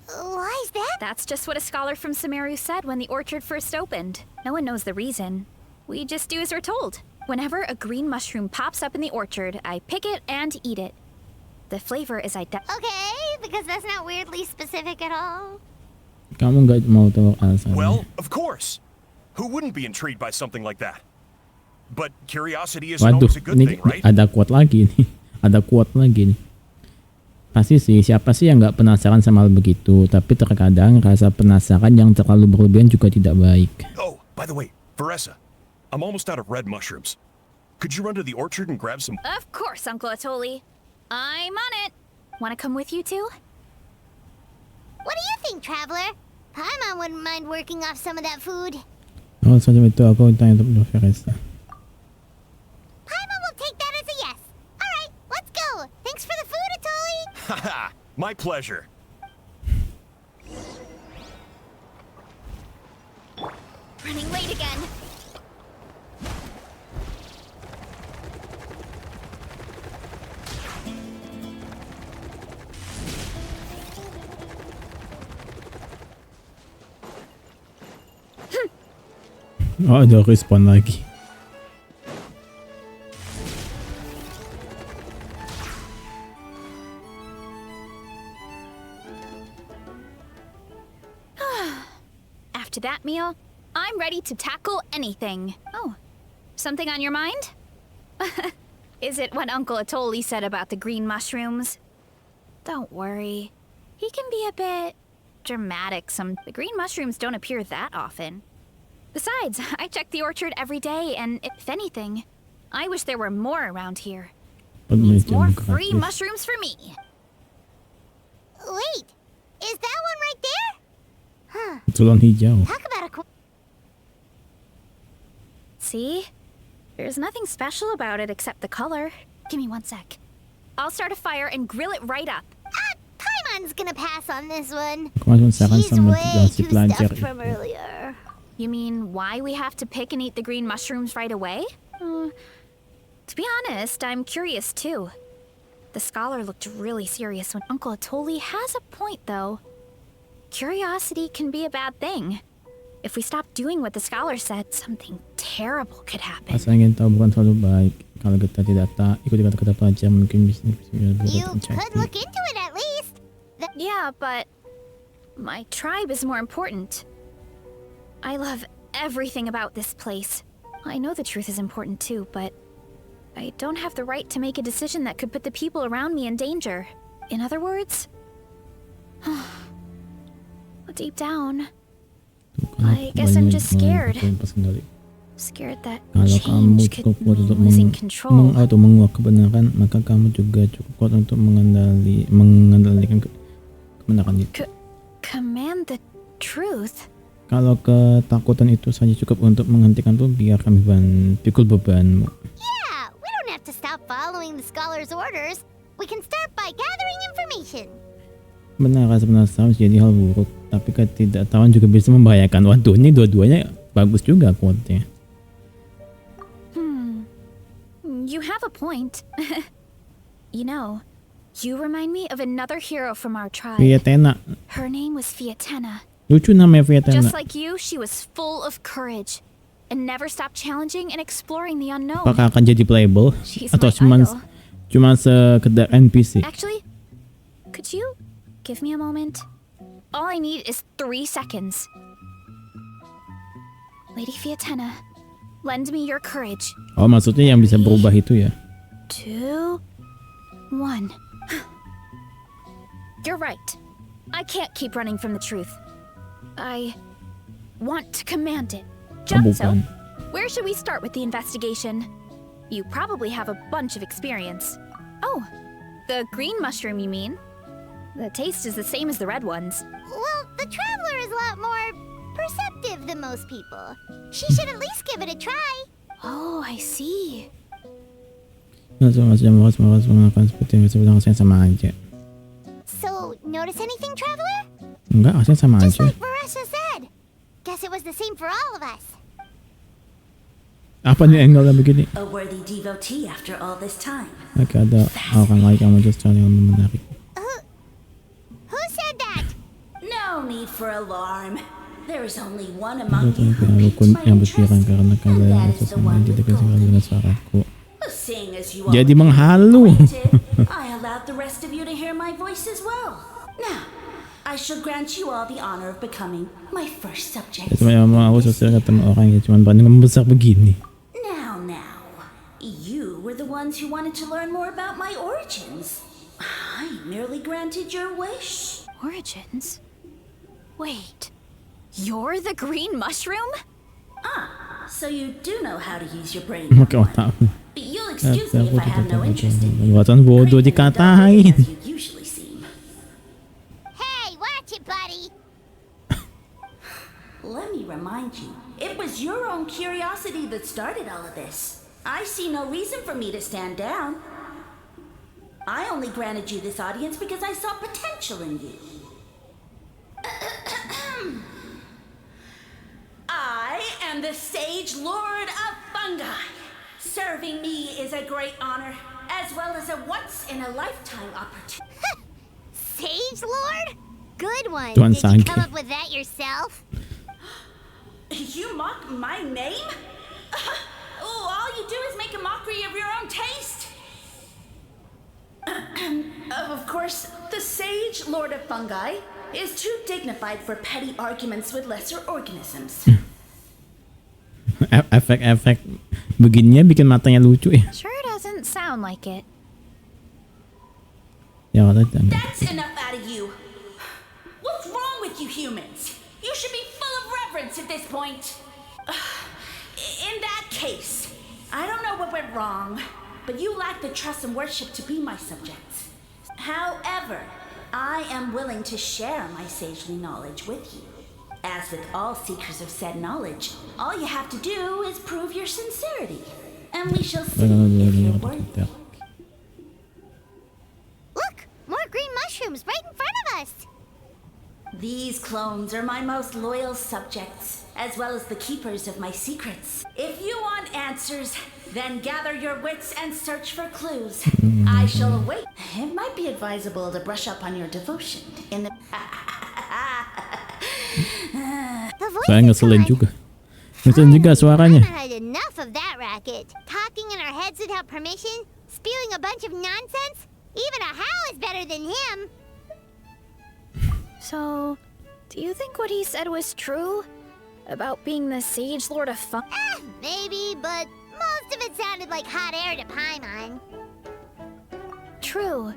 Why is that? That's just what a scholar from Sumeru said when the orchard first opened. No one knows the reason. We just do as we're told. Whenever a green mushroom pops up in the orchard, I pick it and eat it. The flavor is identical. Okay, because that's not weirdly specific at all. Kamu nggak mau tahu alasannya? Well, of course. Who wouldn't be intrigued by something like that? But curiosity isn't Waduh, always a good ini thing, right? ada quote lagi nih. Ada quote lagi nih. Pasti sih, siapa sih yang nggak penasaran sama hal begitu? Tapi terkadang rasa penasaran yang terlalu berlebihan juga tidak baik. Oh, by the way, Varesa, I'm almost out of red mushrooms. Could you run to the orchard and grab some? Of course, Uncle Atoli. I'm on it. Want to come with you too? What do you think, Traveler? Paimon wouldn't mind working off some of that food. Oh, semacam itu aku tanya untuk Varesa. Paimon will take that as a yes. All right, let's go. Thanks for the food, Atoli. Haha, my pleasure. Running late again. Oh, ada respawn lagi. After that meal, I'm ready to tackle anything. Oh, something on your mind? Is it what Uncle Atoli said about the green mushrooms? Don't worry. He can be a bit dramatic. The green mushrooms don't appear that often. Besides, I check the orchard every day, and if anything, I wish there were more around here. Pag may More jam free gratis. mushrooms for me. Wait, is that one right there? Ito lang hijaw. Talk about a See? There's nothing special about it except the color. Give me 1 sec. I'll start a fire and grill it right up. Paimon's gonna pass on this one. Kumasun sa akin He's sa way si too Plancher. stuffed from earlier. You mean why we have to pick and eat the green mushrooms right away? To be honest, I'm curious too. The scholar looked really serious when Uncle Atoli has a point though. Curiosity can be a bad thing. If we stop doing what the scholar said, something terrible could happen. Pasangin tahu bukan selalu baik. Kalau kita tidak ikut kata pelajar mungkin bisa You bukan could look into it at least. Yeah, but my tribe is more important. I love everything about this place. I know the truth is important too, but I don't have the right to make a decision that could put the people around me in danger. In other words, deep down, I guess I'm just scared. Scared that Kalau kamu change cukup could kuat mean untuk losing control. atau menguak kebenaran, maka kamu juga cukup kuat untuk mengendalikan kebenaran itu. Command the truth? Kalau ketakutan itu saja cukup untuk menghentikan tuh, biar kami pikul bebanmu. Yeah, we don't have to stop following the scholar's orders. We can start by gathering information. Benar, rasa penasaran jadi hal buruk, tapi ketidaktahuan juga bisa membahayakan. Waduh, ini dua-duanya bagus juga quote-nya. You have a point. You know, you remind me of another hero from our tribe. Fiatena. Her name was Fiatena. Lucu namanya Fiatena. Just like you, she was full of courage and never stopped challenging and exploring the unknown. Apakah akan jadi playable She's atau my idol. cuma sekedar NPC? Actually, could you give me a moment? All I need is 3 seconds. Lady Fiatena, lend me your courage. Oh, maksudnya yang bisa berubah itu ya? 2, 1. You're right. I can't keep running from the truth. I want to command it. Jutsu, bukan. where should we start with the investigation? You probably have a bunch of experience. Oh, the green mushroom, you mean? The taste is the same as the red ones. Well, the traveler is a lot more perceptive than most people. She should at least give it a try. Oh, I see. Menggunakan seperti yang disebut sama aja. So, notice anything, traveler? Enggak, aslinya sama Just aja. like Varesa said. Guess it was the same for all of us. Apa nih angle begini? A worthy devotee after all this time. Oke, ada orang lain yang muncul secara yang menarik. Who said that? No need for alarm. There is only one Itu among you pihak who rukun piqued my yang interest, berpikiran karena and kalian that rasa is the sama one tidak who sekali called dengan me. suaraku. Seeing as you Jadi already menghalu. acquainted, I allowed the rest of you to hear my voice as well. Now, I shall grant you all the honor of becoming my first subject. Cuma yang mau aku sosial ketemu orang ya cuma banding membesar begini. Now, you were the ones who wanted to learn more about my origins. I merely granted your wish. Origins? Wait, you're the green mushroom? So you do know how to use your brain. Oke, otak. But you'll excuse me if I have no interest in Buatan bodoh dikatain. as you usually seem. Hey, watch it, buddy. Let me remind you, it was your own curiosity that started all of this. I see no reason for me to stand down. I only granted you this audience because I saw potential in you. I am the Sage Lord of Fungi. Serving me is a great honor, as well as a once-in-a-lifetime opportunity. Sage Lord? Good one. Tuan Did you Sanke. come up with that yourself? You mock my name? Oh, all you do is make a mockery of your own taste. Of course, the Sage Lord of Fungi is too dignified for petty arguments with lesser organisms. Efek-efek begininya bikin matanya lucu ya. Sure doesn't sound like it. Ya kata jangan. That's enough out of you. What's wrong with you humans? You should be full of reverence at this point. case. I don't know what went wrong, but you lack the trust and worship to be my subjects. However, I am willing to share my sagely knowledge with you. As with all seekers of said knowledge, all you have to do is prove your sincerity. And we shall see if you're worthy. Look! More green mushrooms right in front of us! These clones are my most loyal subjects, as well as the keepers of my secrets. If you want answers, then gather your wits and search for clues. I shall await. It might be advisable to brush up on your devotion in the... The voice Saya is ngeselin gone. juga. Ngeselin juga suaranya. I've had enough of that racket. Talking in our heads without permission, spewing a bunch of nonsense. Even a Hal is better than him. So, do you think what he said was true? About being the Sage Lord of Fun? Maybe, but most of it sounded like hot air to Paimon. True.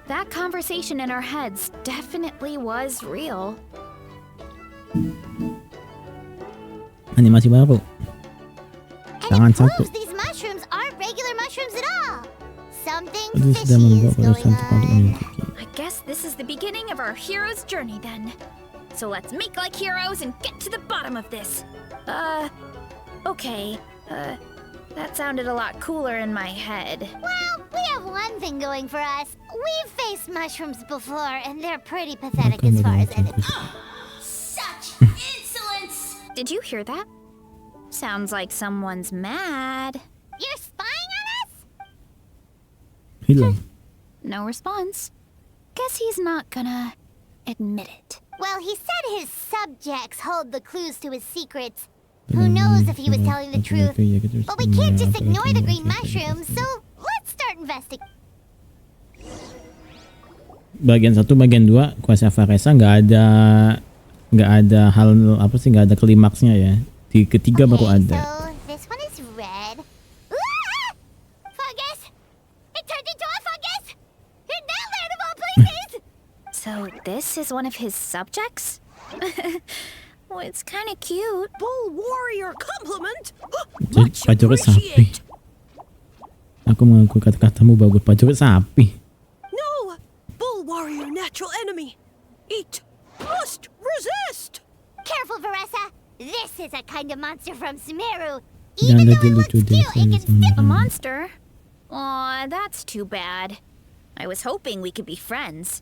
That conversation in our heads definitely was real. Animasi baru. And Tangan it proves satu. these mushrooms aren't regular mushrooms at all. Something Itu sudah fishy membuat is going urusan untuk on. menyelidiki. I guess this is the beginning of our hero's journey then. So let's make like heroes and get to the bottom of this. Okay. That sounded a lot cooler in my head. Well, we have one thing going for us. We've faced mushrooms before, and they're pretty pathetic as far as anything. Such insolence! Did you hear that? Sounds like someone's mad. You're spying on us? Hilang. No response. Guess he's not gonna admit it. Well, he said his subjects hold the clues to his secrets. Who knows if he was telling the truth? But we can't just ignore the green mushrooms, so let's start investigating. Bagian 1, bagian 2 kuasa Varesa nggak ada hal apa sih, nggak ada klimaksnya ya. Di ketiga baru ada. So this one is red. Ah! Fungus! It turned into a fungus! In that land of all places! So this is one of his subjects? Well, it's kind of cute. Bull warrior compliment. Jadi prajurit sapi. Aku mengaku kata-katamu bagus, prajurit sapi. No, bull warrior natural enemy. Eat. Must resist. Careful, Varesa! This is a kind of monster from Sumeru. Jangan Even though jadi it looks lucu deh cute, it can sama A kamu. monster? Aw, that's too bad. I was hoping we could be friends.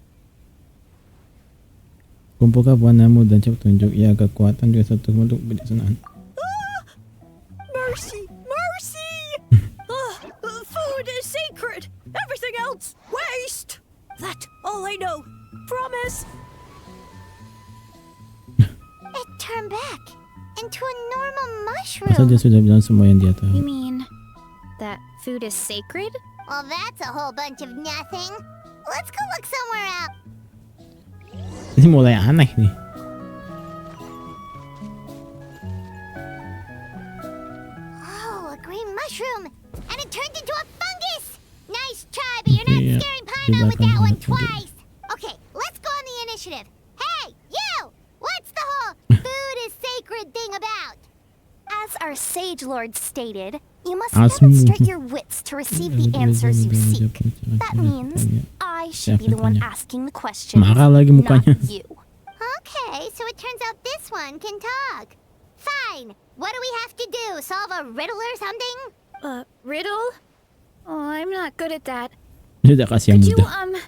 Kumpulkan warnamu dan coba tunjuk ya kekuatan juga satu bentuk kebijaksanaan. Mercy, mercy. Food is sacred. Everything else, waste. That all I know. Promise. It turned back into a normal Masa dia mushroom. sudah bilang semua yang dia tahu. You mean that food is sacred? Well, that's a whole bunch of nothing. Let's go look somewhere else. Ini mulai aneh nih. Oh, a green mushroom. And it turned into a fungus. Nice try, but you're not Yeah, scaring Paimon with silakan that one lanjut lagi. twice. Okay, let's go on the initiative. Hey, you! What's the whole food is sacred thing about? As our Sage Lord stated, you must Asmu. demonstrate your wits to receive the answers you seek. That means I should be the one asking the questions, Marah lagi not mukanya. you. Okay, so it turns out this one can talk. Fine. What do we have to do? Solve a riddle or something? Riddle? Oh, I'm not good at that. Dia udah kasih yang Could you, mudah.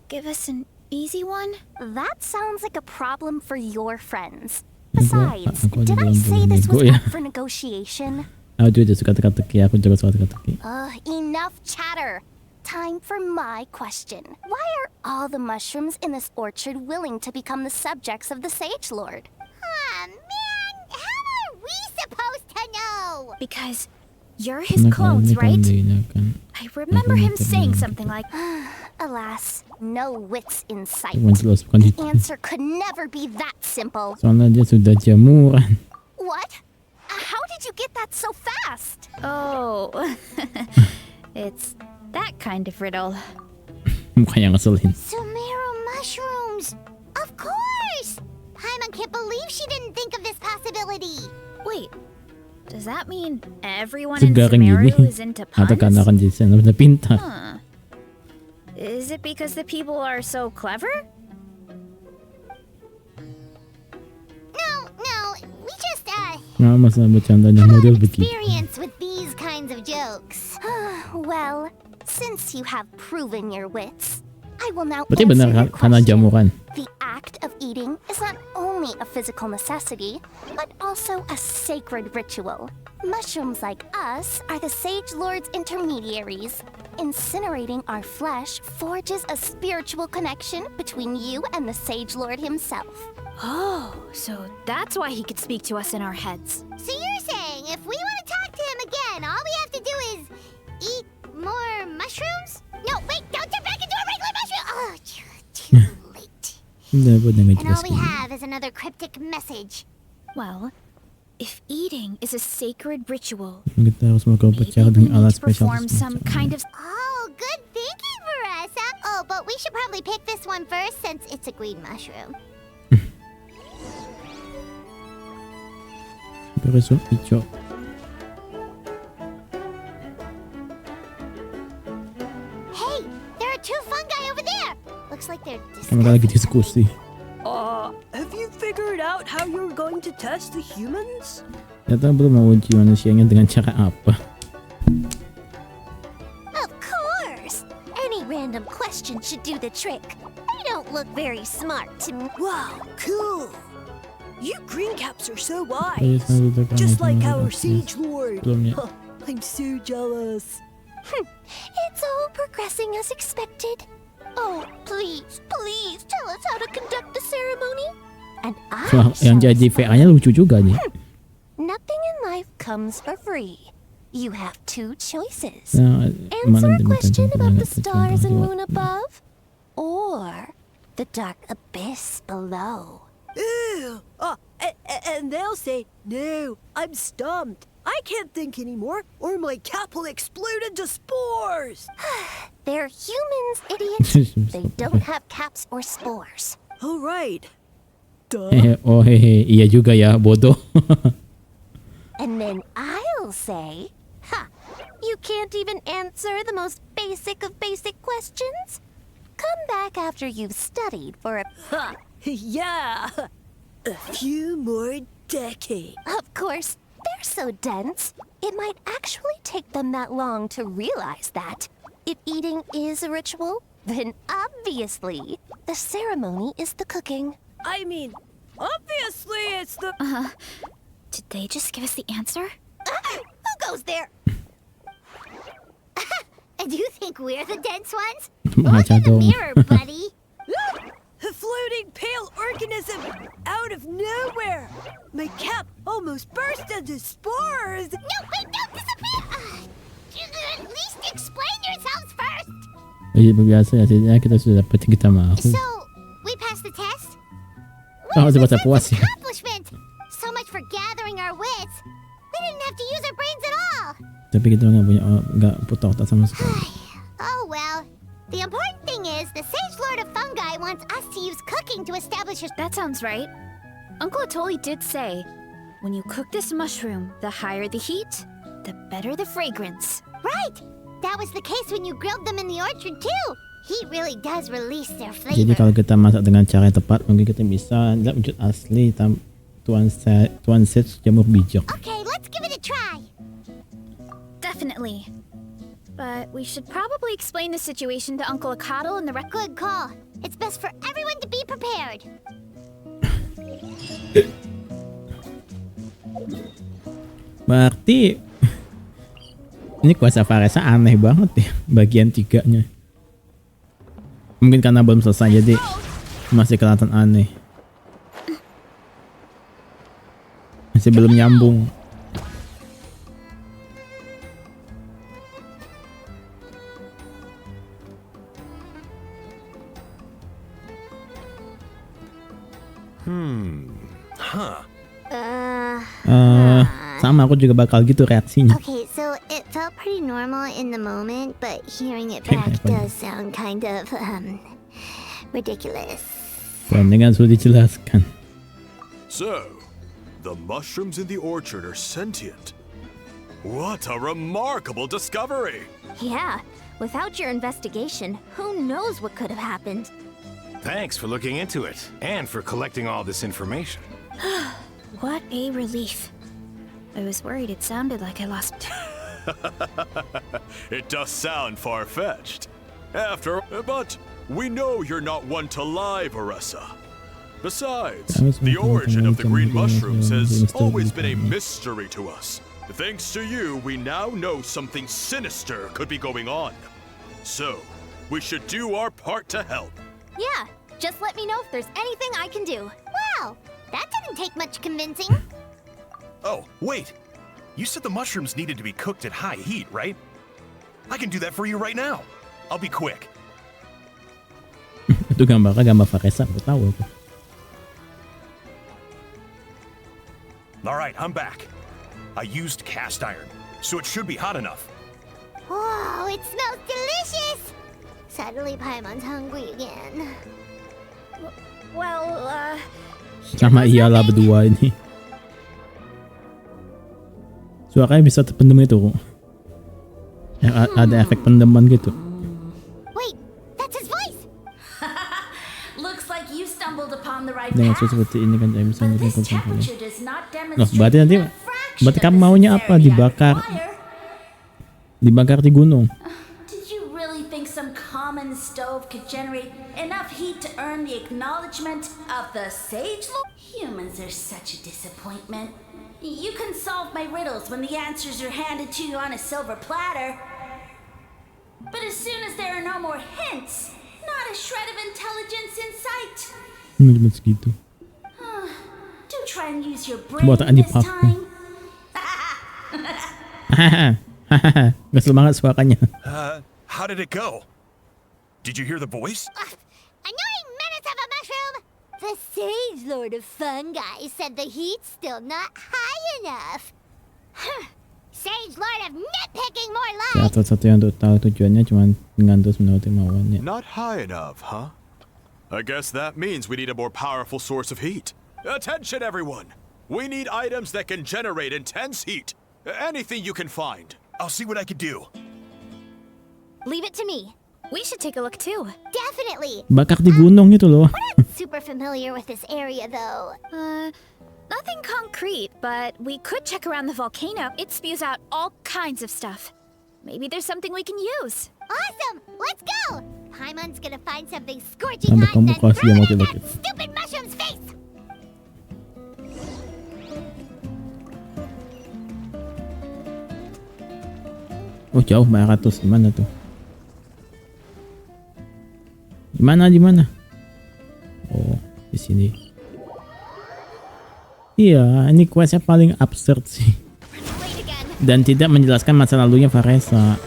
give us an easy one? That sounds like a problem for your friends. Ya, Besides, aku ada did I dalam say dalam this nego was ya. up for negotiation? Aku juga suka teka-teki, aku juga suka teka-teki. Enough chatter. Time for my question. Why are all the mushrooms in this orchard willing to become the subjects of the Sage Lord? Man, how are we supposed to know? Because you're his Karena clones, kalau right? dia akan I remember him Aku saying minta something like, Alas, no wits in sight. Cuman jelas bukan The itu. answer could never be that simple. Soalnya dia sudah jamuran. What? How did you get that so fast? oh, it's that kind of riddle. Mukanya ngeselin. Sumeru mushrooms! Of course! Paimon can't believe she didn't think of this possibility. Wait, Does that mean everyone in Segaring Sumeru gini. is into Atau puns? karena kan Genshin udah pintar. Huh. Is it because the people are so clever? No, we just, Nah, masa bercandanya model begitu. experience with these kinds of jokes. Well, since you have proven your wits, I will now Berarti answer benar your karena question. jamuran. The act of eating is not only a physical necessity, but also a sacred ritual. Mushrooms like us are the Sage Lord's intermediaries. Incinerating our flesh forges a spiritual connection between you and the Sage Lord himself. Oh, so that's why he could speak to us in our heads. So you're saying if we want to talk to him again, all we have to do is eat more mushrooms? No, wait, don't turn back into a regular mushroom! Oh, too late. Dapat na And all we have is another cryptic message. Well, if eating is a sacred ritual, Kita harus maybe mengupacara we dengan alat need to spesial. perform some kind of... Oh, good thinking, Varesa. Oh, but we should probably pick this one first since it's a green mushroom. Beresok hijau. Hey, there are two fungi over there. Looks like they're Kami lagi disgusting. diskusi. Have you figured out how you're going to test the humans? Ternyata belum mau uji manusianya dengan cara apa. Of course. Any random question should do the trick. They don't look very smart to me. Wow, cool. You green caps are so Saya wise. selalu tekan Just dengan like our apa Siege Lord. sebelumnya. Huh, I'm so jealous. It's all progressing as expected. Oh, please tell us how to conduct the ceremony. And I Wah, yang shall jadi explain. VA-nya lucu juga nih. Nothing in life comes for free. You have two choices. Nah, Answer a nanti question makan about the contoh stars and jawab. moon above, or the dark abyss below. Ew. And they'll say, no, I'm stumped. I can't think anymore, or my cap will explode into spores. They're humans, idiot. They don't have caps or spores. All right. Duh. Oh hehe, iya juga ya, bodoh. And then I'll say, ha, you can't even answer the most basic of basic questions? Come back after you've studied for a... Ha, yeah. A few more decades. Of course, they're so dense, it might actually take them that long to realize that. If eating is a ritual, then obviously, the ceremony is the cooking. I mean, obviously it's the... Did they just give us the answer? Who goes there? Do you think we're the dense ones? Baca Look in the dong. mirror, buddy. A floating pale organism out of nowhere. My cap almost burst into spores. No, wait, don't disappear. At least explain yourselves first. Jadi biasa ya, jadi kita sudah dapat kita mau. So, we passed the test? Oh, Where's the dapat sense of puas ya. accomplishment? So much for gathering our wits. We didn't have to use our brains at all. Tapi kita nggak putar otak sama sekali. Oh well. The important thing is the Sage Lord of Fungi wants us to use cooking to establish a... That sounds right. Uncle Atoli did say, when you cook this mushroom, the higher the heat, the better the fragrance. Right! That was the case when you grilled them in the orchard too. Heat really does release their Jadi flavor. kalau kita masak dengan cara yang tepat, mungkin kita bisa lihat wujud asli tuan Sage jamur bijak. Okay, let's give it a try. Definitely. But we should probably explain the situation to Uncle Akatl and the rest. Good call. It's best for everyone to be prepared. Berarti ini kuasa Varesa aneh banget ya bagian 3-nya. Mungkin karena belum selesai jadi masih kelihatan aneh. Masih belum nyambung. Sama aku juga bakal gitu reaksinya. Okay, so it felt pretty normal in the moment, but hearing it back does sound kind of, ridiculous. Dengan sudah dijelaskan. So, the mushrooms in the orchard are sentient. What a remarkable discovery! Yeah, without your investigation, who knows what could have happened? Thanks for looking into it, and for collecting all this information. What a relief. I was worried it sounded like I lost. It does sound far-fetched. But we know you're not one to lie, Varesa. Besides, the origin of the green mushrooms has always been a mystery to us. Thanks to you, we now know something sinister could be going on. So, we should do our part to help. Yeah, just let me know if there's anything I can do. Wow, that didn't take much convincing. Oh, wait. You said the mushrooms needed to be cooked at high heat, right? I can do that for you right now. I'll be quick. Itu gambar Varesa, aku tahu aku. All right, I'm back. I used cast iron, so it should be hot enough. Wow, it smells delicious! Suddenly Paimon's hungry again. Well, Sama iyalah berdua ini. Suaranya bisa terpendam itu. Yang ada efek pendaman gitu. Wait, that's his voice! Looks like you stumbled upon the right Dengan path. seperti ini kan bisa But this menjadi temperature does not Loh, berarti demonstrate nanti even a fraction berarti of kamu the maunya apa? severity I Dibakar di gunung. Did you really think some common stove could generate enough heat to earn the acknowledgement of the Sage Lord? Humans are such a disappointment. You can solve my riddles when the answers are handed to you on a silver platter. But as soon as there are no more hints, not a shred of intelligence in sight. Cuma segitu. Do try and use your brain Buatan di this pub. time. Gak semangat suaranya. How did it go? Did you hear the voice? Annoying menace of a mushroom! The Sage Lord of Fungi said the heat's still not high enough. Sage Lord of Nitpicking more Ya, life! satu yang untuk tahu tujuannya cuma dengan terus menuruti kemauannya. Not high enough, huh? I guess that means we need a more powerful source of heat. Attention, everyone! We need items that can generate intense heat. Anything you can find. I'll see what I can do. Leave it to me. we should take a look too. Definitely! Bakar di gunung itu loh. We're not super familiar with this area, though. Nothing concrete, but we could check around the volcano. It spews out all kinds of stuff. Maybe there's something we can use. Awesome! Let's go! Paimon's gonna find something scorching Sampai hot and then kamu kasih throw yang it in mau that dilekit. stupid mushroom's face! Oh jauh 400, gimana tuh? Di mana? Oh, di sini. Iya, ini questnya paling absurd sih. Wait again. Dan tidak menjelaskan masa lalunya Varesa.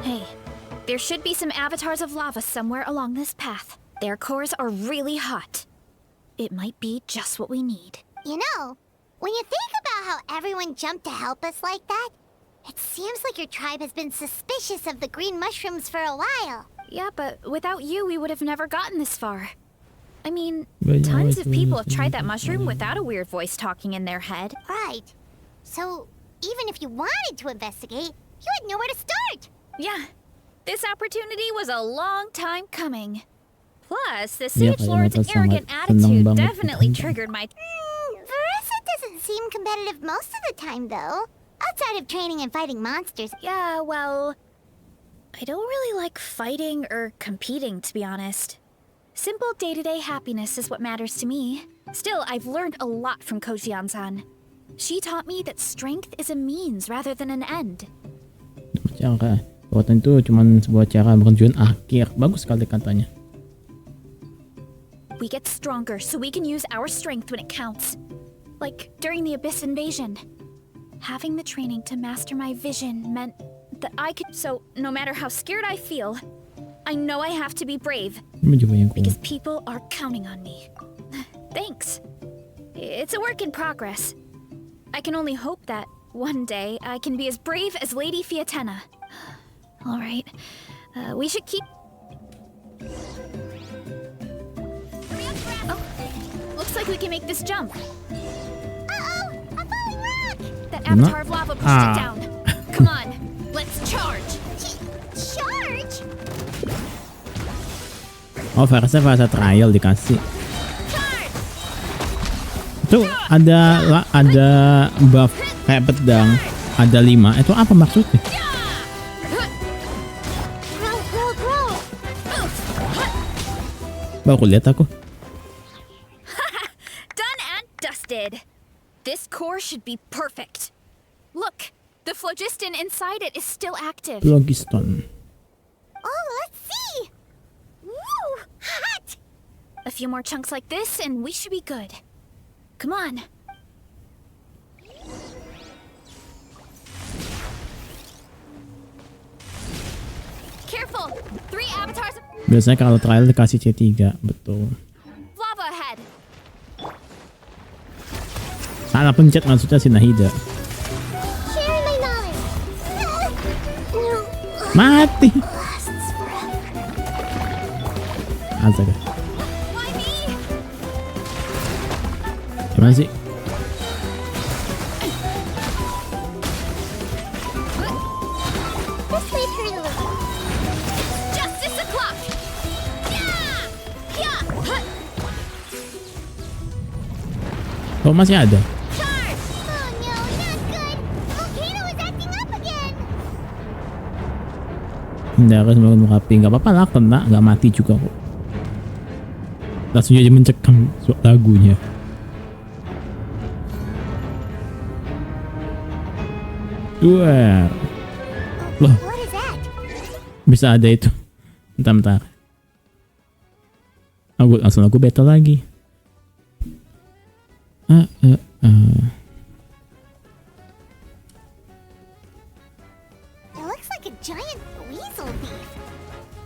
Hey, there should be some avatars of lava somewhere along this path. Their cores are really hot. It might be just what we need. You know, when you think about how everyone jumped to help us like that, it seems like your tribe has been suspicious of the green mushrooms for a while. Yeah, but without you, we would have never gotten this far. I mean, But tons yeah, of people have tried that mushroom without a weird voice talking in their head. Right. So, even if you wanted to investigate, you had nowhere to start. Yeah, this opportunity was a long time coming. Plus, the Yeah, Sage kayak Lord's mereka arrogant sangat senang attitude banget definitely ditantang. triggered my... Varesa doesn't seem competitive most of the time, though. Outside of training and fighting monsters. Yeah, well... I don't really like fighting or competing, to be honest. Simple day-to-day happiness is what matters to me. Still, I've learned a lot from Kojian-san. She taught me that strength is a means rather than an end. Cara kekuatan itu cuma sebuah cara bertujuan akhir. Bagus sekali katanya. We get stronger so we can use our strength when it counts. Like during the Abyss invasion. Having the training to master my vision meant that I could... So, no matter how scared I feel, I know I have to be brave. Ini juga yang kuat. Because people are counting on me. Thanks. It's a work in progress. I can only hope that one day I can be as brave as Lady Fiatena. Alright. We should keep... Oh, looks like we can make this jump. Uh-oh! A falling rock! avatar of lava pushed it down. Come on, let's charge. Charge? Oh, Varesa fase trial dikasih. Charge. Tuh ada buff kayak pedang. Ada 5. Itu apa maksudnya? Baru lihat aku. Done and dusted. This core should be perfect. Look, the phlogiston inside it is still active. Phlogiston. Oh, let's see. Woo! Hot! A few more chunks like this and we should be good. Come on. Careful! 3 avatars of Biasanya kalau trial dikasih C3, betul. lava ahead. Salah pencet maksudnya si Nahida. Sharing my knowledge. Mati. Lasts forever. Astaga. Why me? Gimana sih? This might hurt a little. Justice o'clock. Yeah! Yeah! Huh. Oh, masih ada. Charge! Oh no, not good. Volcano is acting up again. Hindi ako semakin makapi. Gak apa-apa lah, kena. Gak mati juga kok. Langsung aja mencekam lagunya. Dua. Loh, What is that? bisa ada itu. Bentar. Langsung aku battle lagi. It looks like a giant weasel thief.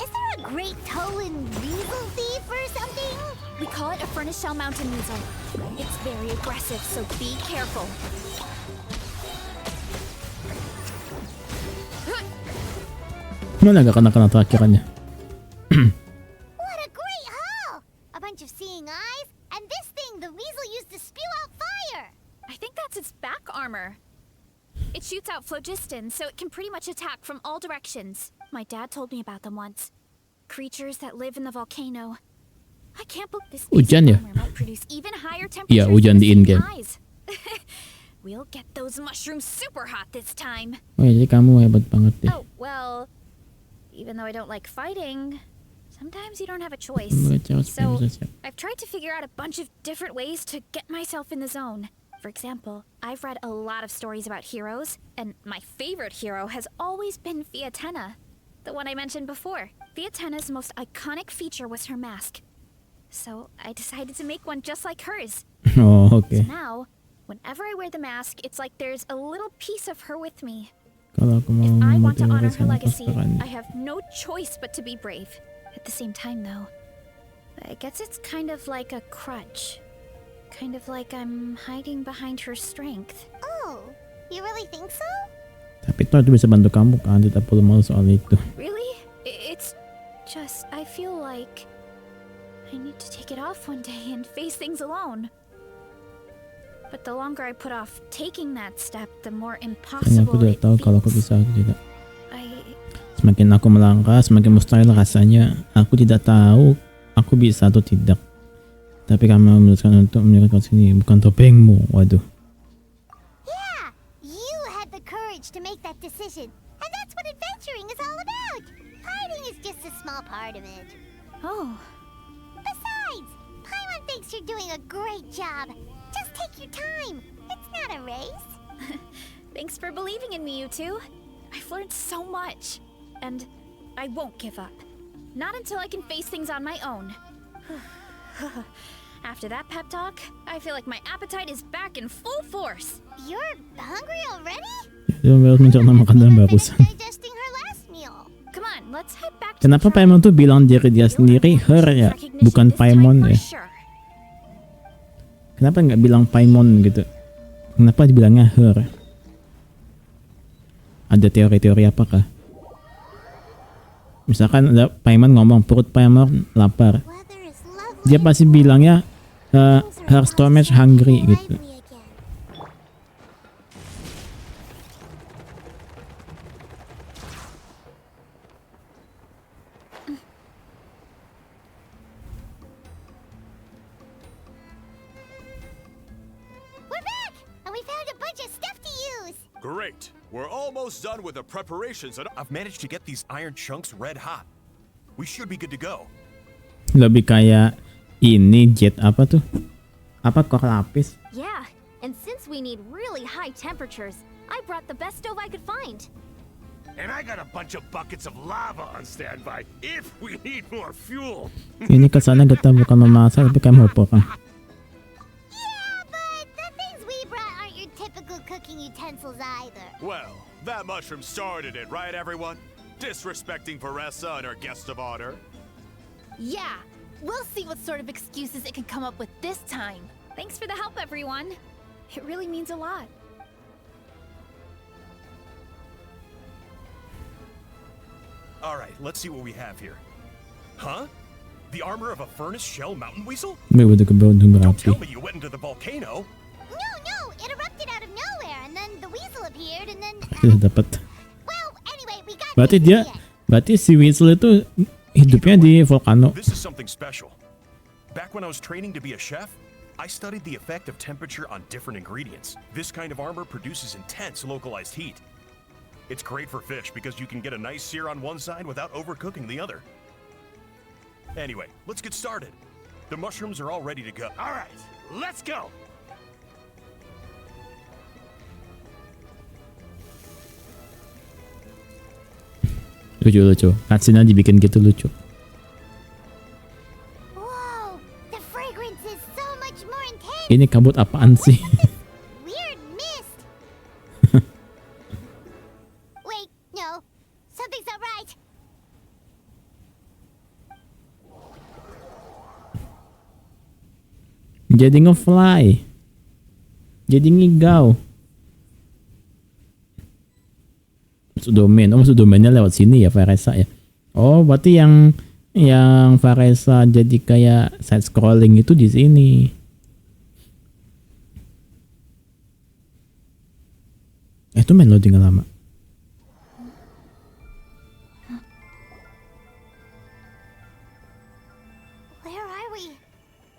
Is there a great Tolan weasel thief or something? We call it a furnace shell mountain weasel. It's very aggressive, so be careful. Mana gak kena terakhirannya? What a great haul! A bunch of seeing eyes, and this thing the weasel used to spew out fire. I think that's its back armor. It shoots out phlogiston, so it can pretty much attack from all directions. My dad told me about them once. Creatures that live in the volcano. I can't believe this Hujan ya? armor might produce even higher Iya, temperatures hujan than di the in-game. eyes. We'll get those mushrooms super hot this time. Oh, jadi kamu hebat banget deh. Oh, well, even though I don't like fighting, sometimes you don't have a choice. So, I've tried to figure out a bunch of different ways to get myself in the zone. For example, I've read a lot of stories about heroes, and my favorite hero has always been Fiatenna, the one I mentioned before. Fiatenna's most iconic feature was her mask. So, I decided to make one just like hers. Oh, oke. So now, whenever I wear the mask, it's like there's a little piece of her with me. Kalau aku If mau I want to honor her motivasi legacy, pasukan. I have no choice but to be brave. At the same time, though, I guess it's kind of like a crutch. Kind of like I'm hiding behind her strength. Oh, you really think so? Tapi itu bisa bantu kamu kan, tidak perlu malu soal itu. Really? It's just, I feel like I need to take it off one day and face things alone. But the longer I put off taking that step, the more Hanya impossible aku tidak it tahu kalau aku feels. bisa atau tidak. I Semakin aku melangkah, semakin mustahil rasanya. Aku tidak tahu aku bisa atau tidak. Tapi kamu memutuskan untuk menyerahkan sini, bukan topengmu. Waduh. Yeah, you had the courage to make that decision. And that's what adventuring is all about. Fighting is just a small part of it. Oh, Besides, Paimon thinks you're doing a great job. Just take your time. It's not a race. thanks for believing in me, you two. I've learned so much. And I won't give up. Not until I can face things on my own. After that pep talk, I feel like my appetite is back in full force. You're hungry already? Dia harus mencerna makanan Finished barusan. digesting her last meal. Come on, let's head back to Kenapa the tribe. Paimon tuh bilang diri dia sendiri her ya, Recognition bukan this time Paimon for ya? sure. Kenapa nggak bilang Paimon gitu? Kenapa dibilangnya her? Ada teori-teori apakah? Misalkan ada Paimon ngomong perut Paimon lapar, Weather is lovely. dia pasti bilangnya her stomach hungry gitu. Lively again. Great. We're almost done with the preparations and I've managed to get these iron chunks red hot. We should be good to go. Lebih kayak ini jet apa tuh? Apa kok lapis? Yeah, and since we need really high temperatures, I brought the best stove I could find. And I got a bunch of buckets of lava on standby if we need more fuel. Ini kesana kita bukan memasak tapi kamu apa kan? Yeah, but the things we brought aren't your typical cooking utensils either. well, that mushroom started it, right everyone? Disrespecting Varesa and her guest of honor. Yeah, we'll see what sort of excuses it can come up with this time. Thanks for the help, everyone. It really means a lot. All right, let's see what we have here. Huh? The armor of a furnace shell mountain weasel? May udah kebawa Don't tell berapi. me you went into the volcano. No, it erupted out of nowhere, and then the weasel appeared, and then... Kita dapat. well, anyway, we got Berarti this in dia, the end. berarti si Weasel itu hidupnya di volcano. This is something special. Back when I was training to be a chef, I studied the effect of temperature on different ingredients. This kind of armor produces intense localized heat. It's great for fish because you can get a nice sear on one side without overcooking the other. Anyway, let's get started. The mushrooms are all ready to go. All right, let's go. Lucu. Cutscene dibikin gitu lucu. Whoa, the fragrance is so much more intense. Ini kabut apaan sih? Weird mist. Wait, no, something's not right. Jadi nge-fly. Jadi ngigau. Masuk domain. Oh, masuk domainnya lewat sini ya Varesa ya. Oh, berarti yang Varesa jadi kayak side scrolling itu di sini. Itu main loading lama. Where are we?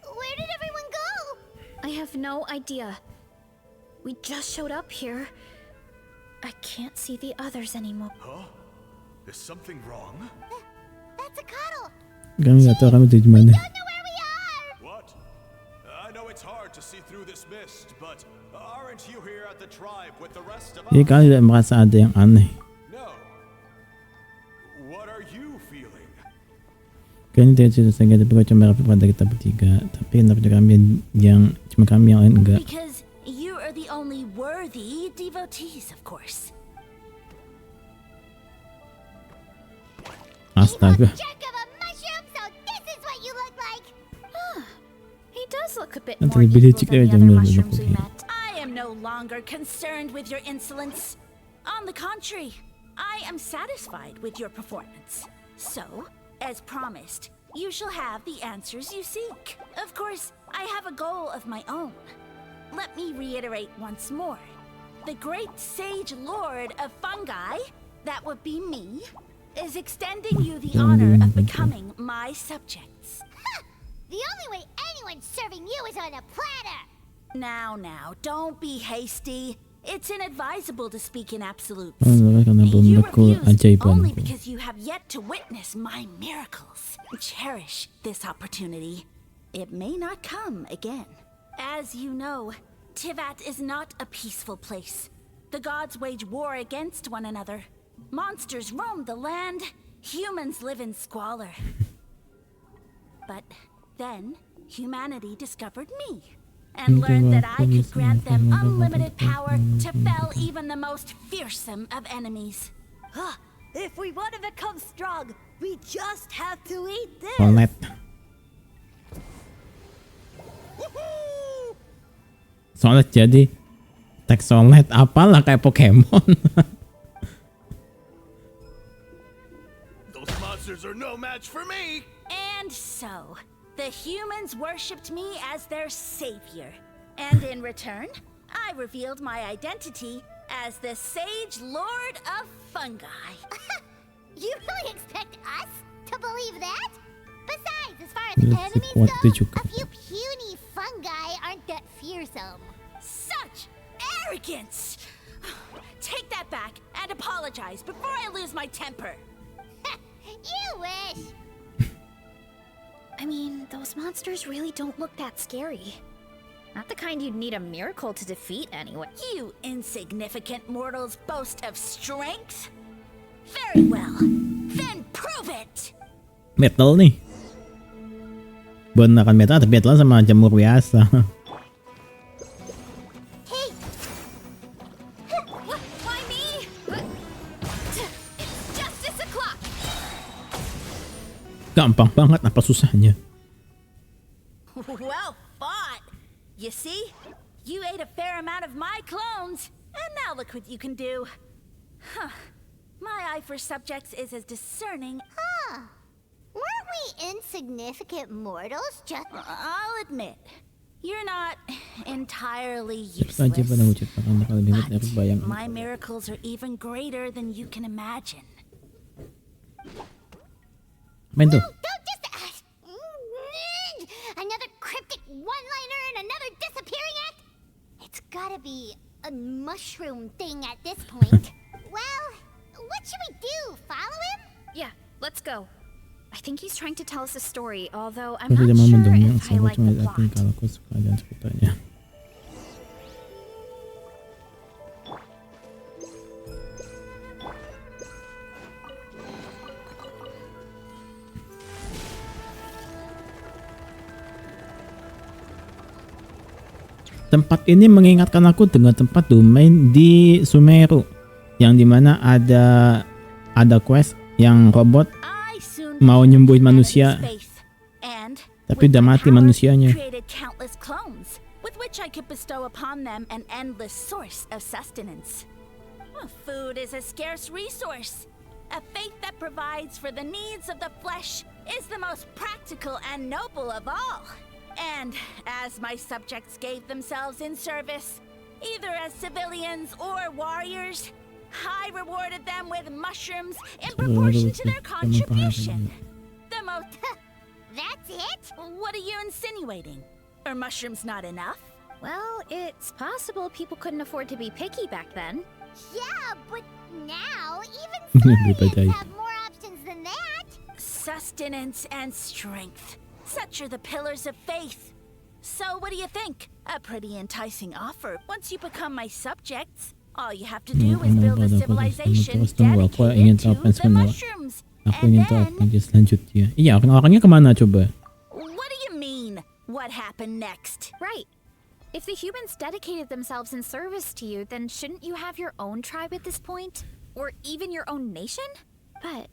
Where did everyone go? I have no idea. We just showed up here. I can't see the others anymore. Huh? Is something wrong? That's a cuddle. Kami nggak tahu kami di mana. Don't know where we are. What? I know it's hard to see through this mist, but aren't you here at the tribe with the rest of us? Jadi kalian tidak merasa ada yang aneh. No. What are you feeling? Kalian tidak cerita saja tapi cuma rapi pada kita bertiga. Tapi kenapa kami yang cuma kami yang lain enggak? Because you are the only worthy devotees, of course. Astaga. Jerk of a mushroom, so this is what you look like. He does look a bit Nanti more lebih evil licik than dari the jam other dulu, mushrooms we oke. met. I am no longer concerned with your insolence. On the contrary, I am satisfied with your performance. So, as promised, you shall have the answers you seek. Of course, I have a goal of my own. Let me reiterate once more. The great sage lord of fungi, that would be me, is extending you the honor of becoming my subjects. The only way anyone's serving you is on a platter. Now, don't be hasty. It's inadvisable to speak in absolutes. Karena belum You aku refused ajaiban. only because you have yet to witness my miracles. Cherish this opportunity. It may not come again. As you know, Tivat is not a peaceful place. The gods wage war against one another. Monsters roam the land. Humans live in squalor. But then, humanity discovered me and learned that I could grant them unlimited power to fell even the most fearsome of enemies. If we want to become strong, we just have to eat this. Solet. Solet jadi teks solet apalah kayak Pokemon. Those monsters are no match for me. And so, the humans worshipped me as their savior. And in return, I revealed my identity as the Sage Lord of Fungi. You really expect us to believe that? Besides, as far as enemies What go, did you- a few puny fungi aren't that fearsome. Such arrogance! take that back and apologize before I lose my temper. You wish. I mean, those monsters really don't look that scary. Not the kind you'd need a miracle to defeat anyway. You insignificant mortals boast of strength? Very well. Then prove it! Metal nih. Bener kan metal, tapi metal sama jamur biasa. Hey, Why me? It's justice o'clock. Gampang banget, apa susahnya? Well fought! You see? You ate a fair amount of my clones, and now look what you can do. Huh. My eye for subjects is as discerning. weren't we insignificant mortals just... I'll admit, you're not entirely Saja pada useless. menciptakan bakal lebih hebat dari bayang. My miracles are even greater than you can imagine. Main tuh. Don't just... another cryptic one-liner and another disappearing act? It's gotta be a mushroom thing at this point. Well, what should we do? Follow him? Yeah, let's go. I think he's trying to tell us a story, although I'm Aku not tidak mau sure mendongeng, if I saya like cuma the yakin plot. kalau aku suka dan ceritanya. Tempat ini mengingatkan aku dengan tempat domain di Sumeru, yang dimana ada quest yang robot I soon mau nyembuhin became manusia, space, and tapi with udah my mati power, manusianya. created countless clones, with which I could bestow upon them an endless source of sustenance. Well, food is a scarce resource. A faith that provides for the needs of the flesh is the most practical and noble of all. And as my subjects gave themselves in service, either as civilians or warriors, I rewarded them with mushrooms in proportion to their contribution. The most... That's it? What are you insinuating? Are mushrooms not enough? Well, it's possible people couldn't afford to be picky back then. Yeah, but now even Berbeda. Saurians have more options than that. Sustenance and strength. Such are the pillars of faith. So what do you think? A pretty enticing offer. Once you become my subjects, all you have to do is build a civilization Aku ingin tahu dedicated plan to the sebenarnya. mushrooms. Aku And ingin tahu then, apa selanjutnya. Iya, orang-orangnya kemana coba? what do you mean? What happened next? Right. If the humans dedicated themselves in service to you, then shouldn't you have your own tribe at this point? Or even your own nation? But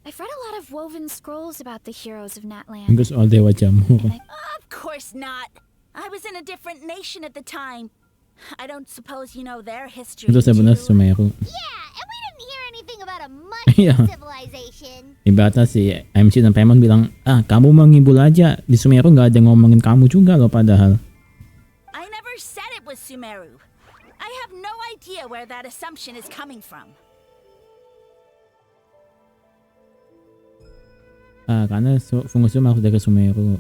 I've read a lot of woven scrolls about the heroes of Natland. Enggak soal dewa jamur. Of course not. I was in a different nation at the time. I don't suppose you know their history. Itu sebenarnya too. Sumeru. Yeah, and we didn't hear anything about a Yeah. mushroom civilization. Ibaratnya si MC dan Paimon bilang, kamu menghibur aja. Di Sumeru nggak ada ngomongin kamu juga loh padahal. I never said it was Sumeru. I have no idea where that assumption is coming from. Karena fungsi masuk dari Sumeru.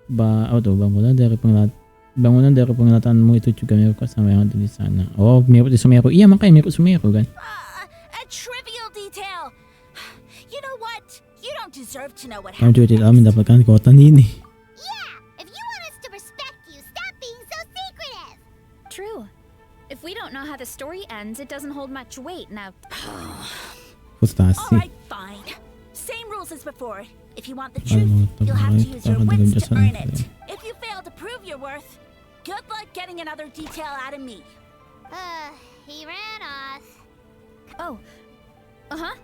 Bangunan dari pengelatanmu itu juga mirip sama yang ada di sana. Oh, mirip di Sumeru. Iya, makanya mirip Sumeru kan. A trivial detail. You know what? You don't deserve to know what Kamu juga happened tidak next. mendapatkan kekuatan ini. Yeah, if you want us to respect you, stop being so secretive. True. If we don't know how the story ends, it doesn't hold much weight now. Frustasi. Alright, fine. Same rules as before. If you want the truth, you'll have to use your wits to earn it. If you fail to prove your worth, good luck getting another detail out of me. He ran off. Oh. Uh-huh.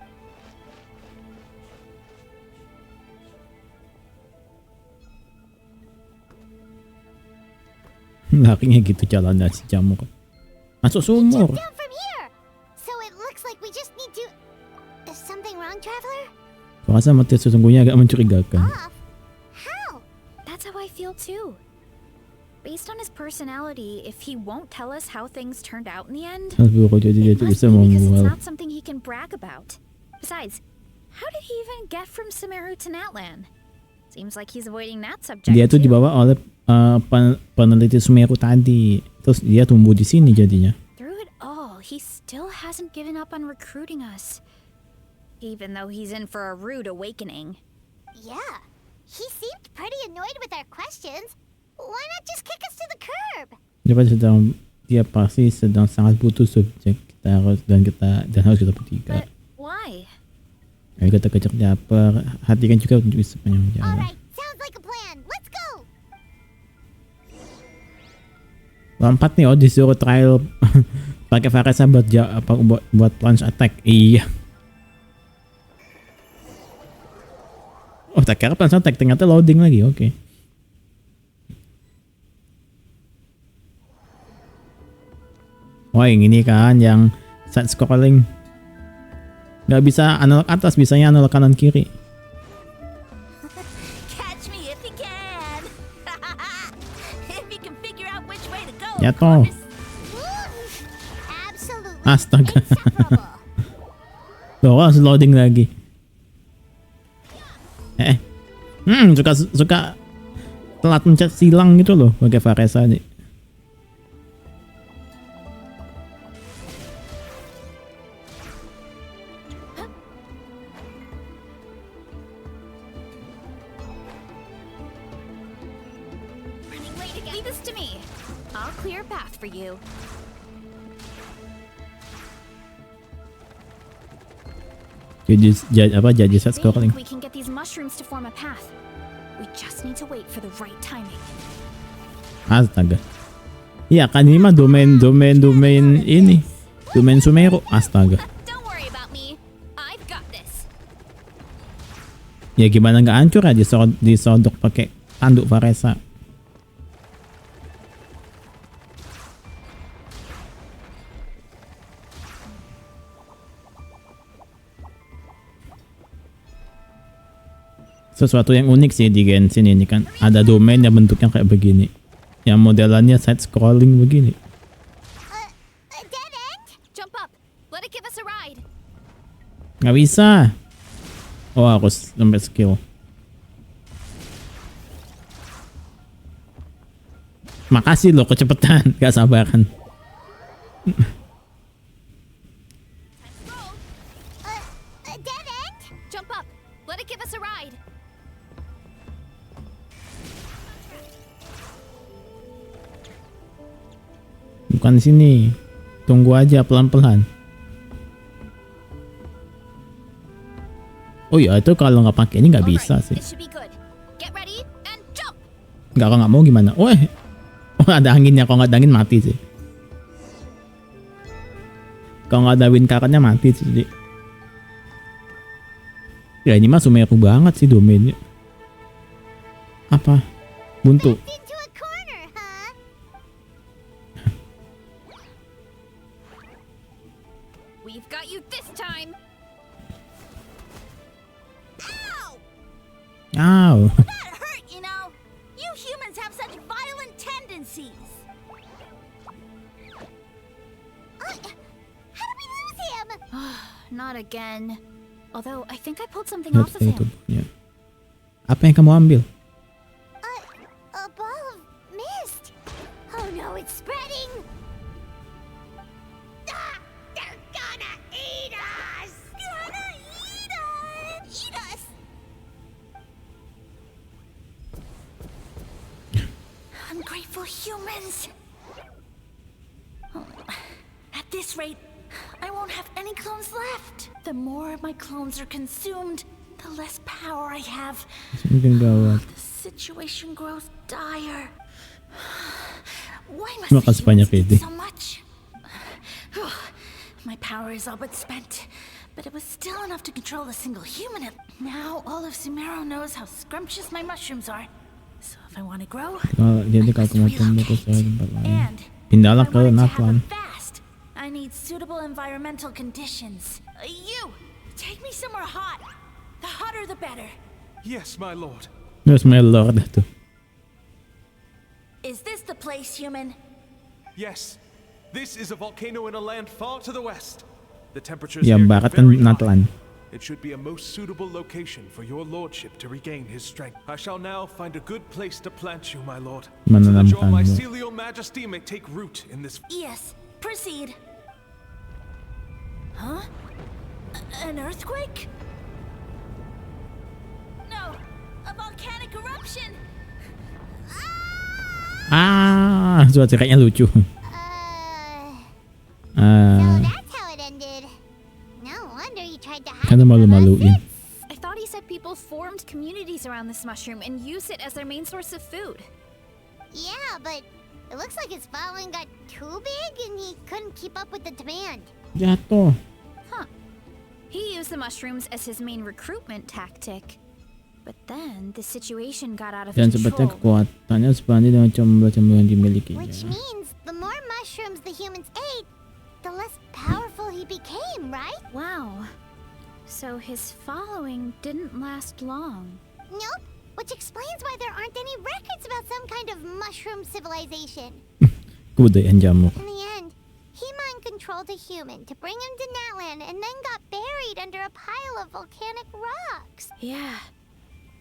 Lakinya gitu jalannya si jamur. Masuk sumur. Down from here. So it looks like we just need to... Is something wrong, traveler? Aku rasa mati sesungguhnya agak mencurigakan. Off? How? That's how I feel too. Based on his personality, if he won't tell us how things turned out in the end, Buru jadi dia it tuh must bisa be because it's membual. not something he can brag about. Besides, how did he even get from Sumeru to Natland? Seems like he's avoiding that subject Dia tuh too. dibawa oleh peneliti Sumeru tadi. Terus dia tumbuh di sini jadinya. Through it all, he still hasn't given up on recruiting us. Even though he's in for a rude awakening. Yeah, he seemed pretty annoyed with our questions. Why not just kick us to the curb? Dia pasti sedang sangat butuh subjek dan harus kita bertiga. But why? Ayo kita kejar dia apa? Hatikan juga untuk sepanjang jalan. Alright, sounds like a plan. Let's go! Lompat nih, disuruh trial pakai Varesa buat plunge attack. Iya. Tak kira plunge attack, ternyata loading lagi. Oke. Wah, yang ini kan yang side scrolling. Nggak bisa analog atas, bisanya analog kanan kiri. Catch me if you can. If you can figure out which way to go. Jatuh. Absolutely Astaga. insufferable. Loh, harus loading lagi. Suka telat mencet silang gitu loh pakai Varesa nih. Leave this to me. I'll clear a path for you. Jadi set scrolling. We can get these mushrooms to form a path. We just need to wait for the right timing. Astaga. Iya kan ini mah domain ini. Domain Sumeru. Astaga. Don't worry about me. I've got this. Ya gimana nggak hancur aja disodok pakai tanduk Varesa. Sesuatu yang unik sih di Genshin ini kan, ada domain yang bentuknya kayak begini, yang modelannya side scrolling begini. A dead end? Jump up. Let it give us a ride. Nggak bisa. Oh, harus sampai skill. Makasih loh kecepatan, gak sabaran. A dead end? Jump up. Let it give us a ride. Bukan di sini. Tunggu aja pelan-pelan. Oh iya, itu kalau nggak pakai ini nggak bisa Alright, sih. this should be good. Get ready and jump. Nggak mau gimana? Oh, ada anginnya. Kalau nggak ada angin mati sih. Kalau nggak ada wind current-nya mati sih. Jadi. Ya ini mah Sumeru banget sih domainnya. Apa? Buntu. Into a corner, huh? We've got you this time. Ow. That hurt, you know. You humans have such violent tendencies. How did we lose him? Not again. Although I think I pulled something Lihat off of itu. him. Ya. Apa yang kamu ambil? A ball of mist. Oh no, it's spreading. Ah, they're gonna eat us. Gonna eat us. Eat us. Ungrateful humans. At this rate, I won't have any clones left. The more my clones are consumed, the less power I have. Mungkin gawat. The situation grows dire. Why must Makasih the banyak, humans Edi. need so much? My power is all but spent, but it was still enough to control a single human. Now all of Sumeru knows how scrumptious my mushrooms are. So if I want to grow, Jadi I kalau must kamu tumbuh ke relocate. tempat lain, And pindahlah if I ke want it to Natlan. happen fast, I need suitable environmental conditions. You, take me somewhere hot. The hotter the better. Yes, my lord. Terus melor dah tuh. Is this the place, human? Yes. This is a volcano in a land far to the west. The temperatures Ya here are barat kan very hot. Natlan. It should be a most suitable location for your lordship to regain his strength. I shall now find a good place to plant you, my lord, so that your Menanamkanmu. mycelial majesty may take root in this. Yes, proceed. Huh? An earthquake? No, a volcanic eruption. Suatu kayaknya lucu. So that's how it ended. No wonder he tried to hide Karena it from us. malu-maluin. I thought he said people formed communities around this mushroom and used it as their main source of food. Yeah, but it looks like his following got too big and he couldn't keep up with the demand. Jatuh. He used the mushrooms as his main recruitment tactic. But then the situation got out of Dan sepertinya control. kekuatannya sebanding dengan jumlah yang dimilikinya. Which means the more mushrooms the humans ate, the less powerful he became, right? Wow. So his following didn't last long. Nope. Which explains why there aren't any records about some kind of mushroom civilization. Kebudayaan jamur. In the end, he mind-controlled a human to bring him to Natland and then got buried under a pile of volcanic rocks. Yeah.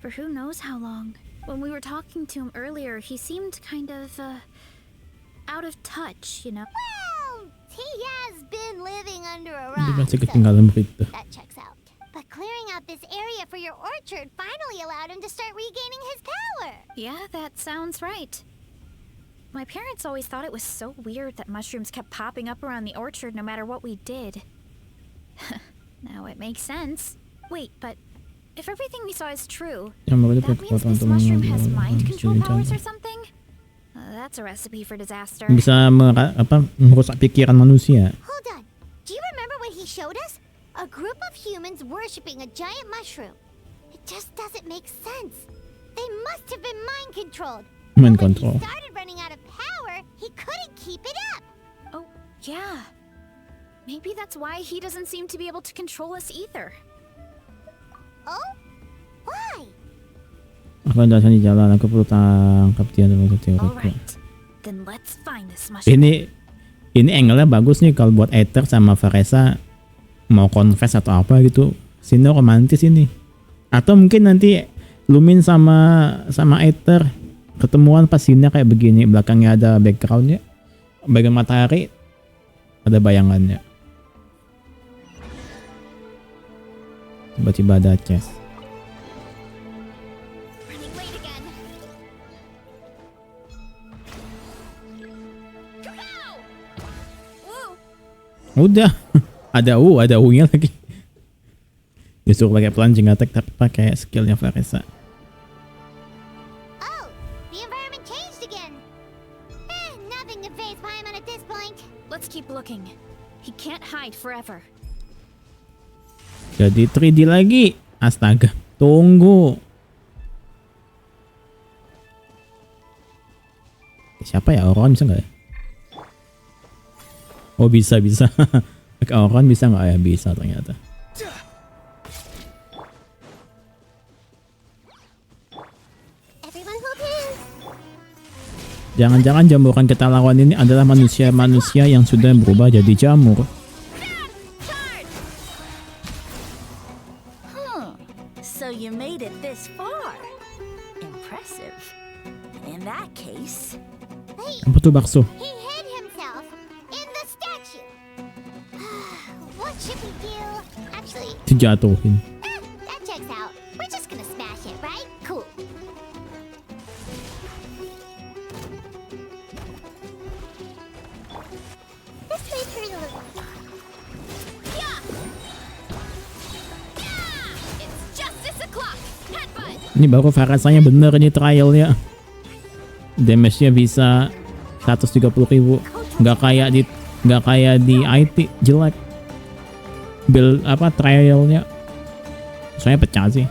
For who knows how long. When we were talking to him earlier, he seemed kind of, out of touch, you know? Well, he has been living under a Hindi rock, kasi so ketinggalan berita. that checks out. But clearing out this area for your orchard finally allowed him to start regaining his power. Yeah, that sounds right. My parents always thought it was so weird that mushrooms kept popping up around the orchard no matter what we did. Now it makes sense. Wait, but if everything we saw is true, Jamur itu that means berkekuatan this untuk mushroom has mind control mencuri powers or jamur. something? That's a recipe for disaster. Bisa merusak pikiran manusia. Hold on. Do you remember what he showed us? A group of humans worshipping a giant mushroom. It just doesn't make sense. They must have been mind-controlled. Mind When control. he started running out of power, he couldn't keep it up. Oh, yeah. Maybe that's why he doesn't seem to be able to control us either. Oh? Why? Aku datang di jalan, aku perlu tangkap dia dengan teoriku. Alright, then let's find this mushroom. Ini angle-nya bagus nih kalau buat Aether sama Varesa mau confess atau apa gitu. Sini romantis ini. Atau mungkin nanti Lumin sama Aether ketemuan pas sini kayak begini, belakangnya ada backgroundnya, bagian matahari ada bayangannya. Tiba-tiba ada chest. Running late again. Woo! Udah, ada U-nya lagi. Disuruh pakai plunging attack tapi pakai skillnya Varesa. Oh, the environment changed again. Nothing to phase Paimon at this point. Let's keep looking. He can't hide forever. Jadi 3D lagi. Astaga, tunggu. Siapa ya? Auron bisa nggak ya? Oh bisa. Auron bisa nggak ya? Bisa ternyata. Everyone hold hands. Jangan-jangan jamuran kita lawan ini adalah manusia-manusia yang sudah berubah jadi jamur. So you made it this far. Impressive. In that case, Apa tuh bakso? He hid himself in the statue. What should we do? Actually, Dijatuhin. that checks out. We're just gonna smash it, right? Cool. This may hurt a little. Yeah! Yeah! It's justice o'clock! Headbutt! Ini baru Varesanya bener ini trialnya. Damage-nya bisa 130.000. Nggak kayak di IT jelek. Build apa trialnya. Soalnya pecah sih.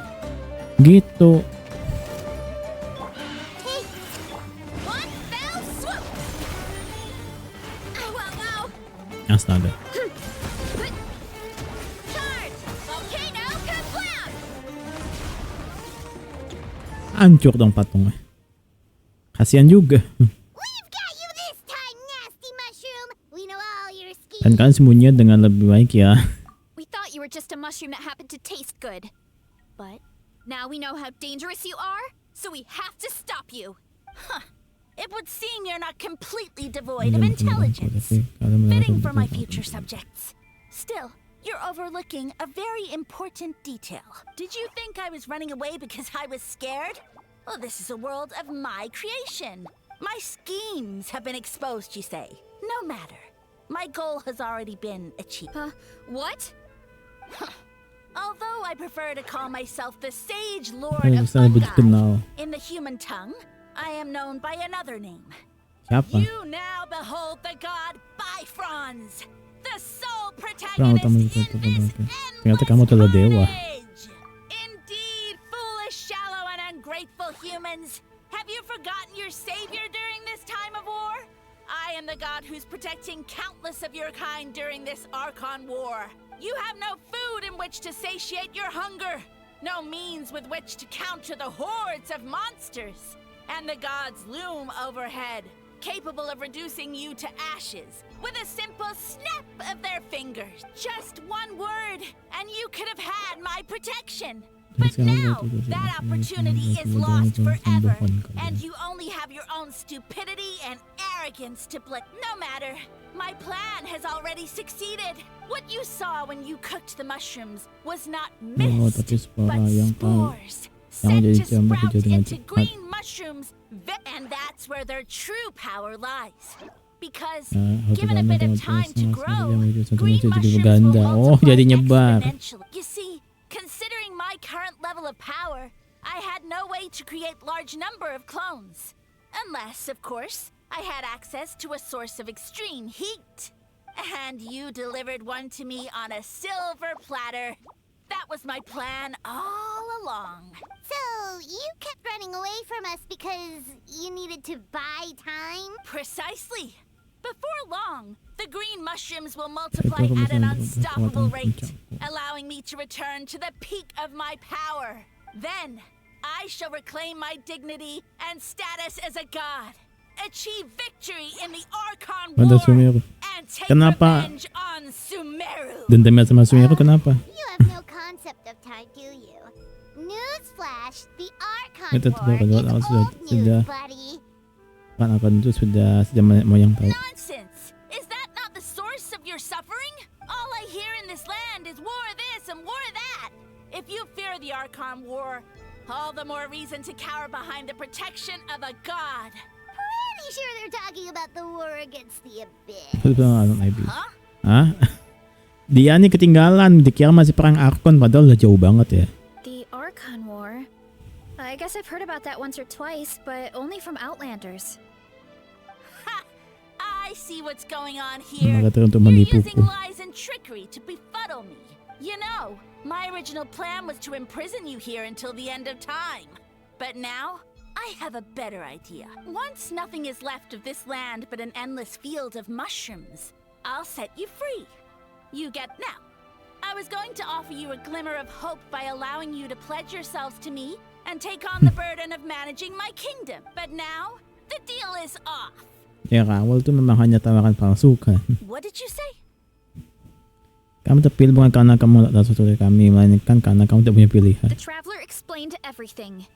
Gitu. One fell swoop! Ow, ow, ow! Astaga. Charge! Volcano kablam! Hancur dong patungnya. Kasian juga. We've got you this time, nasty mushroom. We know all your schemes. Dan kalian sembunyinya dengan lebih baik ya. We thought you were just a mushroom that happened to taste good. But now we know how dangerous you are, so we have to stop you. it would seem you're not completely devoid of intelligence. Fitting for my future subjects. Still, you're overlooking a very important detail. Did you think I was running away because I was scared? Well, this is a world of my creation. My schemes have been exposed, you say. No matter. My goal has already been achieved. What? Although I prefer to call myself the Sage Lord Ay, of sana ba dito na? Fungi, in the human tongue, I am known by another name. Siapa? You now behold the god Bifrons, the sole Parang tama protagonist dito. in this Tingnan kamu talaga dewa. age. Indeed, foolish, shallow, and ungrateful humans. Have you forgotten your savior during this time of war? I am the god who's protecting countless of your kind during this Archon war. You have no food in which to satiate your hunger, no means with which to counter the hordes of monsters. And the gods loom overhead, capable of reducing you to ashes with a simple snap of their fingers. Just one word, and you could have had my protection. But now, that opportunity is lost forever, and you only have your own stupidity and arrogance to blame. No matter, my plan has already succeeded. What you saw when you cooked the mushrooms was not mist, but spores, set to sprout into green mushrooms, and that's where their true power lies. Because, given a bit of time to grow, green mushrooms will multiply exponentially. You see, considering my current level of power, I had no way to create large number of clones. Unless, of course, I had access to a source of extreme heat. And you delivered one to me on a silver platter. That was my plan all along. So, you kept running away from us because you needed to buy time? Precisely. Before long, the green mushrooms will multiply at an unstoppable rate, allowing me to return to the peak of my power. Then, I shall reclaim my dignity and status as a god, achieve victory in the Archon War, and take revenge on Sumeru. Dendam sama Sumeru kenapa? You have no concept of time, do you? Newsflash, the Archon Ito, War is old news, buddy. Kan akan itu sudah moyang tahu. Nonsense! Is that not the source of your suffering? All I hear in this land is war this and war that. If you fear the Archon War, all the more reason to cower behind the protection of a god. Pretty sure they're talking about the war against the Abyss. Huh? Hah? Dia nih ketinggalan, dikira masih perang Archon padahal udah jauh banget ya. The Archon War? I guess I've heard about that once or twice, but only from Outlanders. Ha! I see what's going on here. Nakatira untuk You're menipuku. using lies and trickery to befuddle me. You know, my original plan was to imprison you here until the end of time. But now, I have a better idea. Once nothing is left of this land but an endless field of mushrooms, I'll set you free. You get now. I was going to offer you a glimmer of hope by allowing you to pledge yourselves to me and take on the burden of managing my kingdom. But now, the deal is off. Ya awal tuh memang hanya tawaran palsu kan. What did you say? Kamu terpilih bukan karena kamu tak sesuai kami, melainkan karena kamu tak punya pilihan. The Traveler explained everything.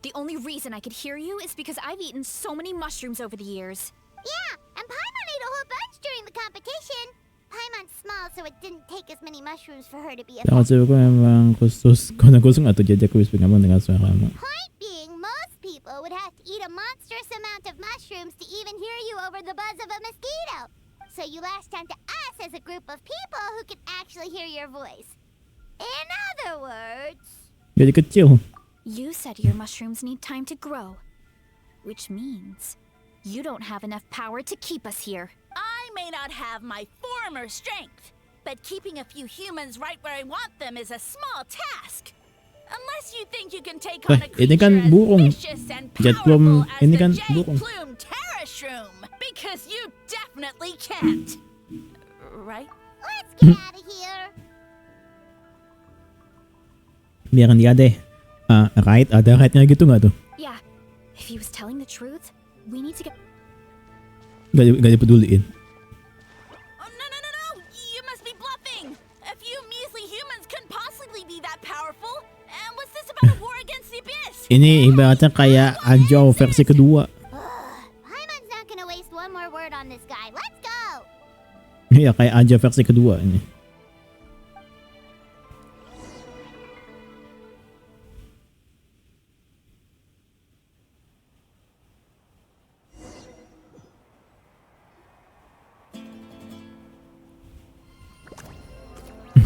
The only reason I could hear you is because I've eaten so many mushrooms over the years. Yeah, and Paimon ate a whole bunch during the competition. Paimon's small, so it didn't take as many mushrooms for her to be Jangan effective. coba memang khusus karena khusus atau jadi aku bisa kamu dengan suaramu. Point being, most people would have to eat a monstrous amount of mushrooms to even hear you over the buzz of a mosquito. So you latched onto us as a group of people who could actually hear your voice. In other words... Jadi kecil. You said your mushrooms need time to grow, which means you don't have enough power to keep us here. I may not have my former strength, but keeping a few humans right where I want them is a small task. Unless you think you can take on a Ini creature kan as burung. vicious and Jet powerful plum. as Ini the kan Jade burung. Plume Terrashroom, because you definitely can't. Right? Let's get out of here. Biarin dia deh. Right, ada rightnya gitu nggak tuh? Yeah, if he was telling the truth, we need to get... Gak dipeduliin. Oh, no! You must be bluffing! A few measly humans couldn't possibly be that powerful. And what's this about a war against the Abyss? Ini ibaratnya kayak Anjo versi kedua. Paimon's not gonna waste one more word on this guy. Let's go! Iya kayak Anjo versi kedua ini.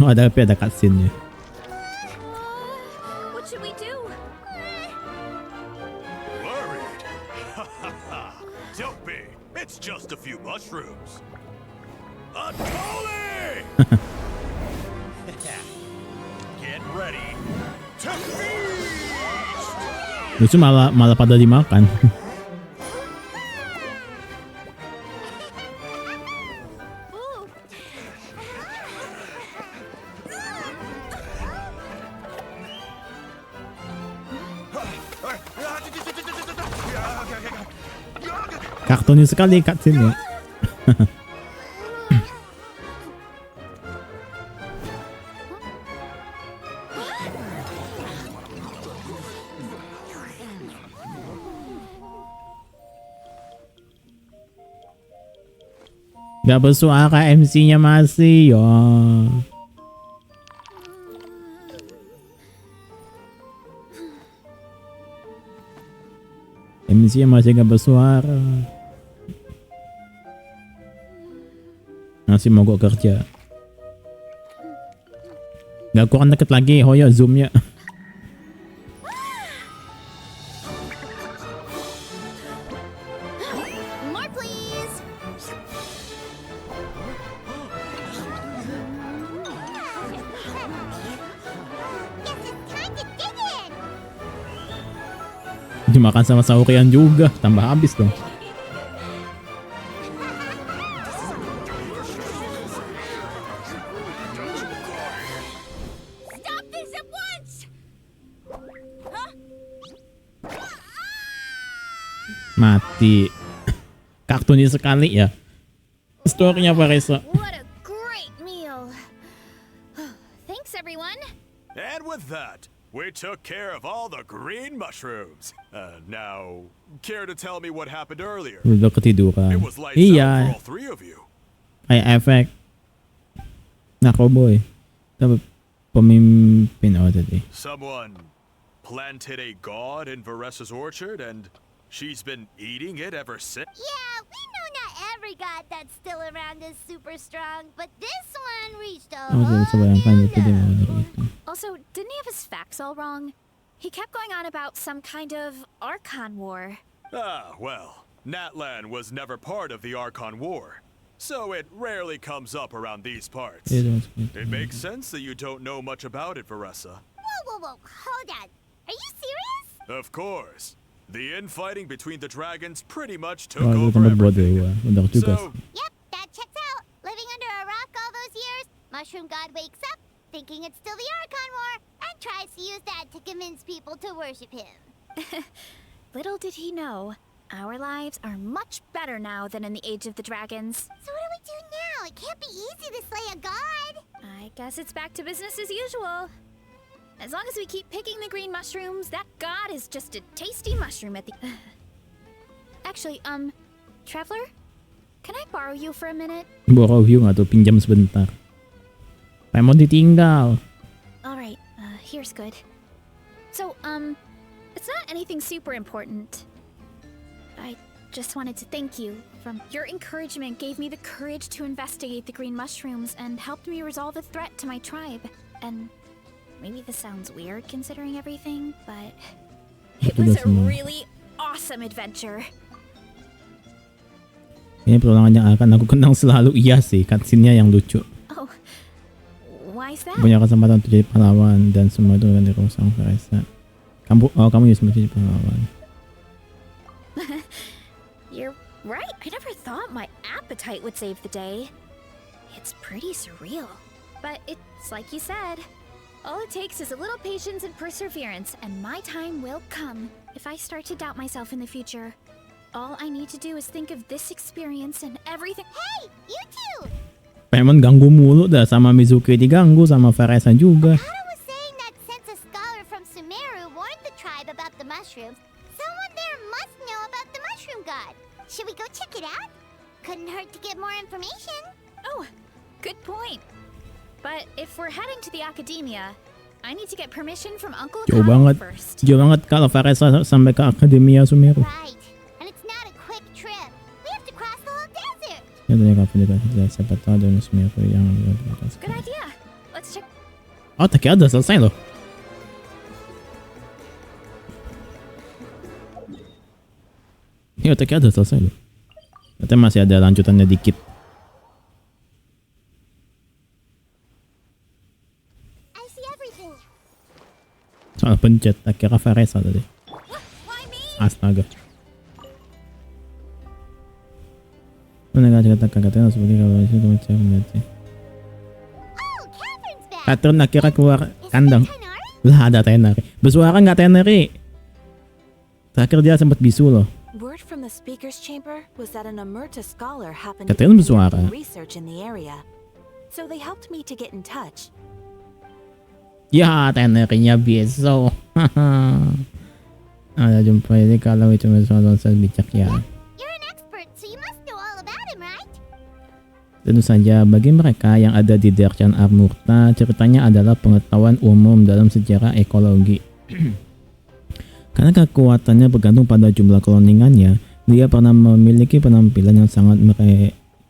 Oh, ada cutscene-nya. What should we do? Worried? Don't be. It's just a few mushrooms. Unholy! Get ready to feast! Lucu malah pada dimakan. Kartunis sekali cutscene-nya. Gak bersuara MC-nya masih ya. MC-nya masih gak bersuara. Masih mogok kerja. Gak kurang deket lagi Hoyo zoomnya. More, please. Guess it's time to dig in. Dimakan sama saurian juga, tambah habis dong. Stop this at once. Mati. Kartunis sekali ya. Story-nya Varesa. What a great meal. Thanks, everyone. And with that, we took care of all the green mushrooms. Now, care to tell me what happened earlier? Udah ketiduran. It was lights out for Iya, all three of you. kayak efek. Nah, cowboy. Tapi pemimpin tadi. Someone planted a god in Varesa's orchard, and she's been eating it ever since. Yeah, we know not every god that's still around is super strong, but this one reached a Aku tidak bisa bayangkan itu dia mau dari itu. Also, didn't he have his facts all wrong? He kept going on about some kind of Archon war. Ah, well, Natlan was never part of the Archon War, so it rarely comes up around these parts. It makes sense that you don't know much about it, Varesa. Whoa, hold on. Are you serious? Of course. The infighting between the dragons pretty much took Wah, itu over tempat buat everything. dewa. Benar juga. So, Yep, that checks out. Living under a rock all those years, Mushroom God wakes up, thinking it's still the Archon War, and tries to use that to convince people to worship him. Little did he know, our lives are much better now than in the Age of the Dragons. So what do we do now? It can't be easy to slay a god. I guess it's back to business as usual. As long as we keep picking the green mushrooms, that god is just a tasty mushroom at the... Actually, Traveler? Can I borrow you for a minute? Borrow you nggak tuh, pinjam sebentar. Pemon ditinggal. Alright, here's good. So, it's not anything super important. I just wanted to thank you. Your encouragement gave me the courage to investigate the green mushrooms and helped me resolve a threat to my tribe. And maybe this sounds weird considering everything, but it was a really awesome adventure. Ini pertolongan yang akan aku kenang selalu iya sih, cutscene-nya yang lucu. Oh, why is that? Punya kesempatan untuk jadi pahlawan dan semua itu akan dirusak Varesa. Kamu ya semua jadi pahlawan. You're right. I never thought my appetite would save the day. It's pretty surreal. But it's like you said. All it takes is a little patience and perseverance, and my time will come if I start to doubt myself in the future. All I need to do is think of this experience and everything. Hey, you two! Pemon ganggu mulu dah, sama Mizuki diganggu, sama Varesa juga. Kata was saying that since a scholar from Sumeru warned the tribe about the mushrooms, someone there must know about the mushroom god. Should we go check it out? Couldn't hurt to get more information. Oh, good point. But if we're heading to the academia, I need to get permission from Uncle Jauh Kyle banget, first. jauh banget kalau Varesa sampai ke Akademia Sumeru. Right. And it's not a quick trip. We have to cross the whole desert. Ya tadi kapan juga siapa tahu dari Sumeru yang Good idea. Let's check Oh, tak kira udah selesai loh. Iya, tak kira udah selesai loh. Ternyata masih ada lanjutannya dikit. I see everything. Soal pencet, tak kira Varesa tadi. Why me? Astaga. Mana kata-kata seperti kalau itu macam nanti. Oh, Catherine's back. Catherine akhirnya keluar kandang. Tenari? Lah ada Tenari. Bersuara nggak Tenari? Terakhir dia sempat bisu loh. Word from the speaker's chamber was that an Emerta scholar happened Katanya to be bersuara. conducting research in the area. So they helped me to get in touch. Ya, Tenarinya bisu. Ada jumpa ini kalau itu masalah bijak ya. You're an expert, so you must know all about him, right? Tentu saja bagi mereka yang ada di Derchan Armurta, ceritanya adalah pengetahuan umum dalam sejarah ekologi. Karena kekuatannya bergantung pada jumlah kloningannya, dia pernah memiliki penampilan yang sangat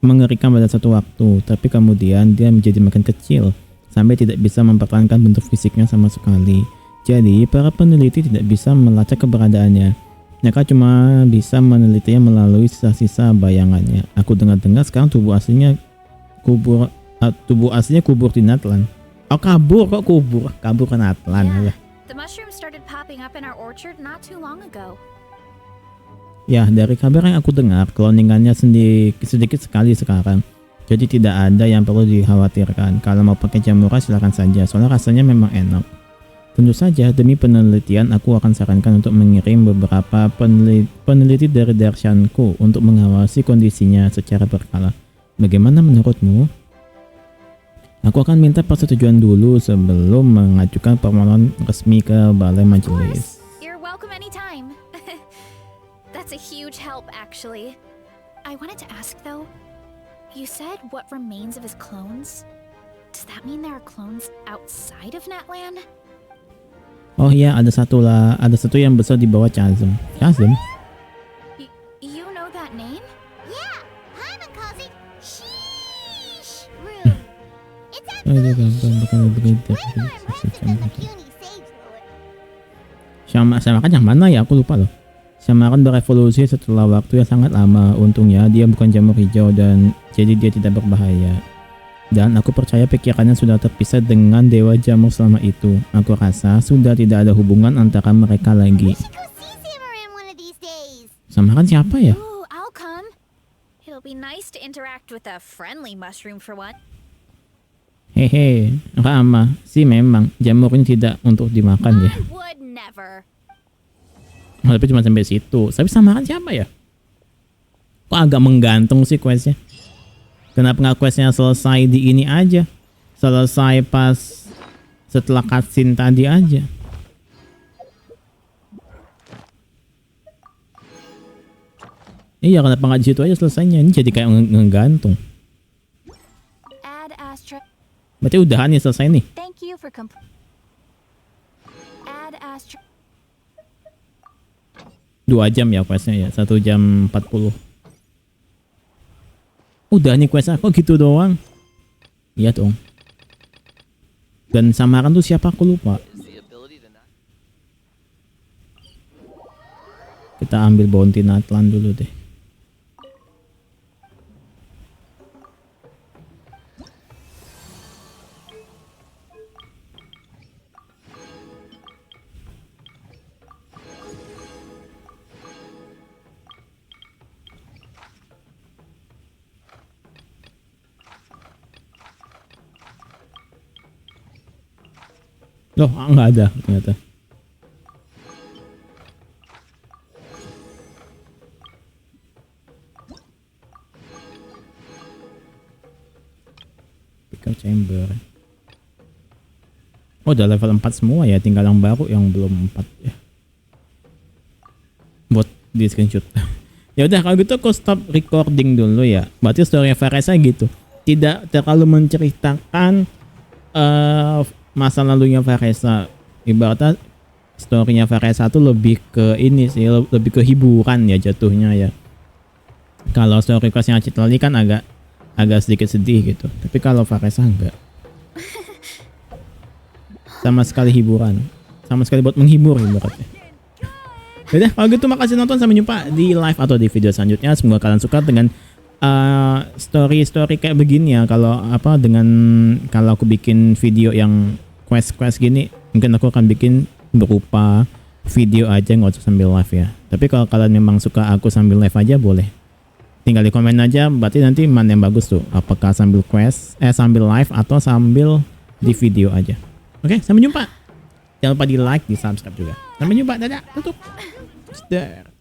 mengerikan pada satu waktu, tapi kemudian dia menjadi makin kecil, sampai tidak bisa mempertahankan bentuk fisiknya sama sekali. Jadi, para peneliti tidak bisa melacak keberadaannya. Mereka cuma bisa menelitinya melalui sisa-sisa bayangannya. Aku dengar-dengar sekarang tubuh aslinya kubur di Natlan. Oh, kabur kok kubur? Kabur ke Natlan. Yeah. Alah. The mushrooms started popping up in our orchard not too long ago. Ya, dari kabar yang aku dengar, kloningannya sedikit sekali sekarang. Jadi tidak ada yang perlu dikhawatirkan. Kalau mau pakai jamura silakan saja, soalnya rasanya memang enak. Tentu saja, demi penelitian aku akan sarankan untuk mengirim beberapa peneliti dari Dershanku untuk mengawasi kondisinya secara berkala. Bagaimana menurutmu? Aku akan minta persetujuan dulu sebelum mengajukan permohonan resmi ke balai majelis. You're welcome anytime. That's a huge help, actually. I wanted to ask though, you said what remains of his clones? Does that mean there are clones outside of Natlan? Oh iya, ada satu yang besar di bawah Chasm. Chasm? You know that name? Yeah, Hyman calls it Sheesh Room. It's Oh, dia gampang bakal begitu. Blame on Varesa as a puny sage lord. Syamaran yang mana ya? Aku lupa loh. Syamaran berevolusi setelah waktu yang sangat lama. Untungnya dia bukan jamur hijau dan jadi dia tidak berbahaya. Dan aku percaya pikirannya sudah terpisah dengan Dewa Jamur selama itu. Aku rasa sudah tidak ada hubungan antara mereka lagi. We should go see Syamaran one of these days. Syamaran siapa ya? Ooh, I'll come. It'll be nice to interact with a friendly mushroom for one. Hehe, Rama, sih memang jamur ini tidak untuk dimakan ya. I would never. Oh, tapi cuma sampai situ. Tapi Syamaran siapa ya? Kok agak menggantung sih questnya? Kenapa nggak questnya selesai di ini aja? Selesai pas setelah cutscene tadi aja. Iya, kenapa nggak di situ aja selesainya? Ini jadi kayak ngegantung. Add Astra. Berarti udahan nih selesai nih. Thank you for Add Astra. 2 jam ya questnya ya. 1 jam 40. Udah nih questnya kok gitu doang. Iya dong. Dan Syamaran tuh siapa aku lupa. Kita ambil bounty Natlan dulu deh. Loh, nggak ada ternyata. Pickle chamber. Oh, udah level 4 semua ya, tinggal yang baru yang belum 4 ya. Buat di screenshot. Ya udah kalau gitu aku stop recording dulu ya. Berarti story Varesa gitu. Tidak terlalu menceritakan masa lalunya Varesa. Ibaratnya storynya Varesa tuh lebih ke ini sih, lebih ke hiburan ya jatuhnya ya. Kalau story questnya Citlali kan agak sedikit sedih gitu. Tapi kalau Varesa enggak. sama sekali hiburan. Sama sekali buat menghibur ibaratnya. Yaudah, kalau gitu makasih nonton, sampai jumpa di live atau di video selanjutnya. Semoga kalian suka dengan story kayak begini ya. Kalau aku bikin video yang quest gini, mungkin aku akan bikin berupa video aja, nggak usah sambil live ya. Tapi kalau kalian memang suka aku sambil live aja, boleh tinggal di komen aja, berarti nanti mana yang bagus tuh, apakah sambil sambil live atau sambil di video aja. Oke, sampai jumpa. Jangan lupa di like, di subscribe juga. Sampai jumpa, dadah, tutup. Start.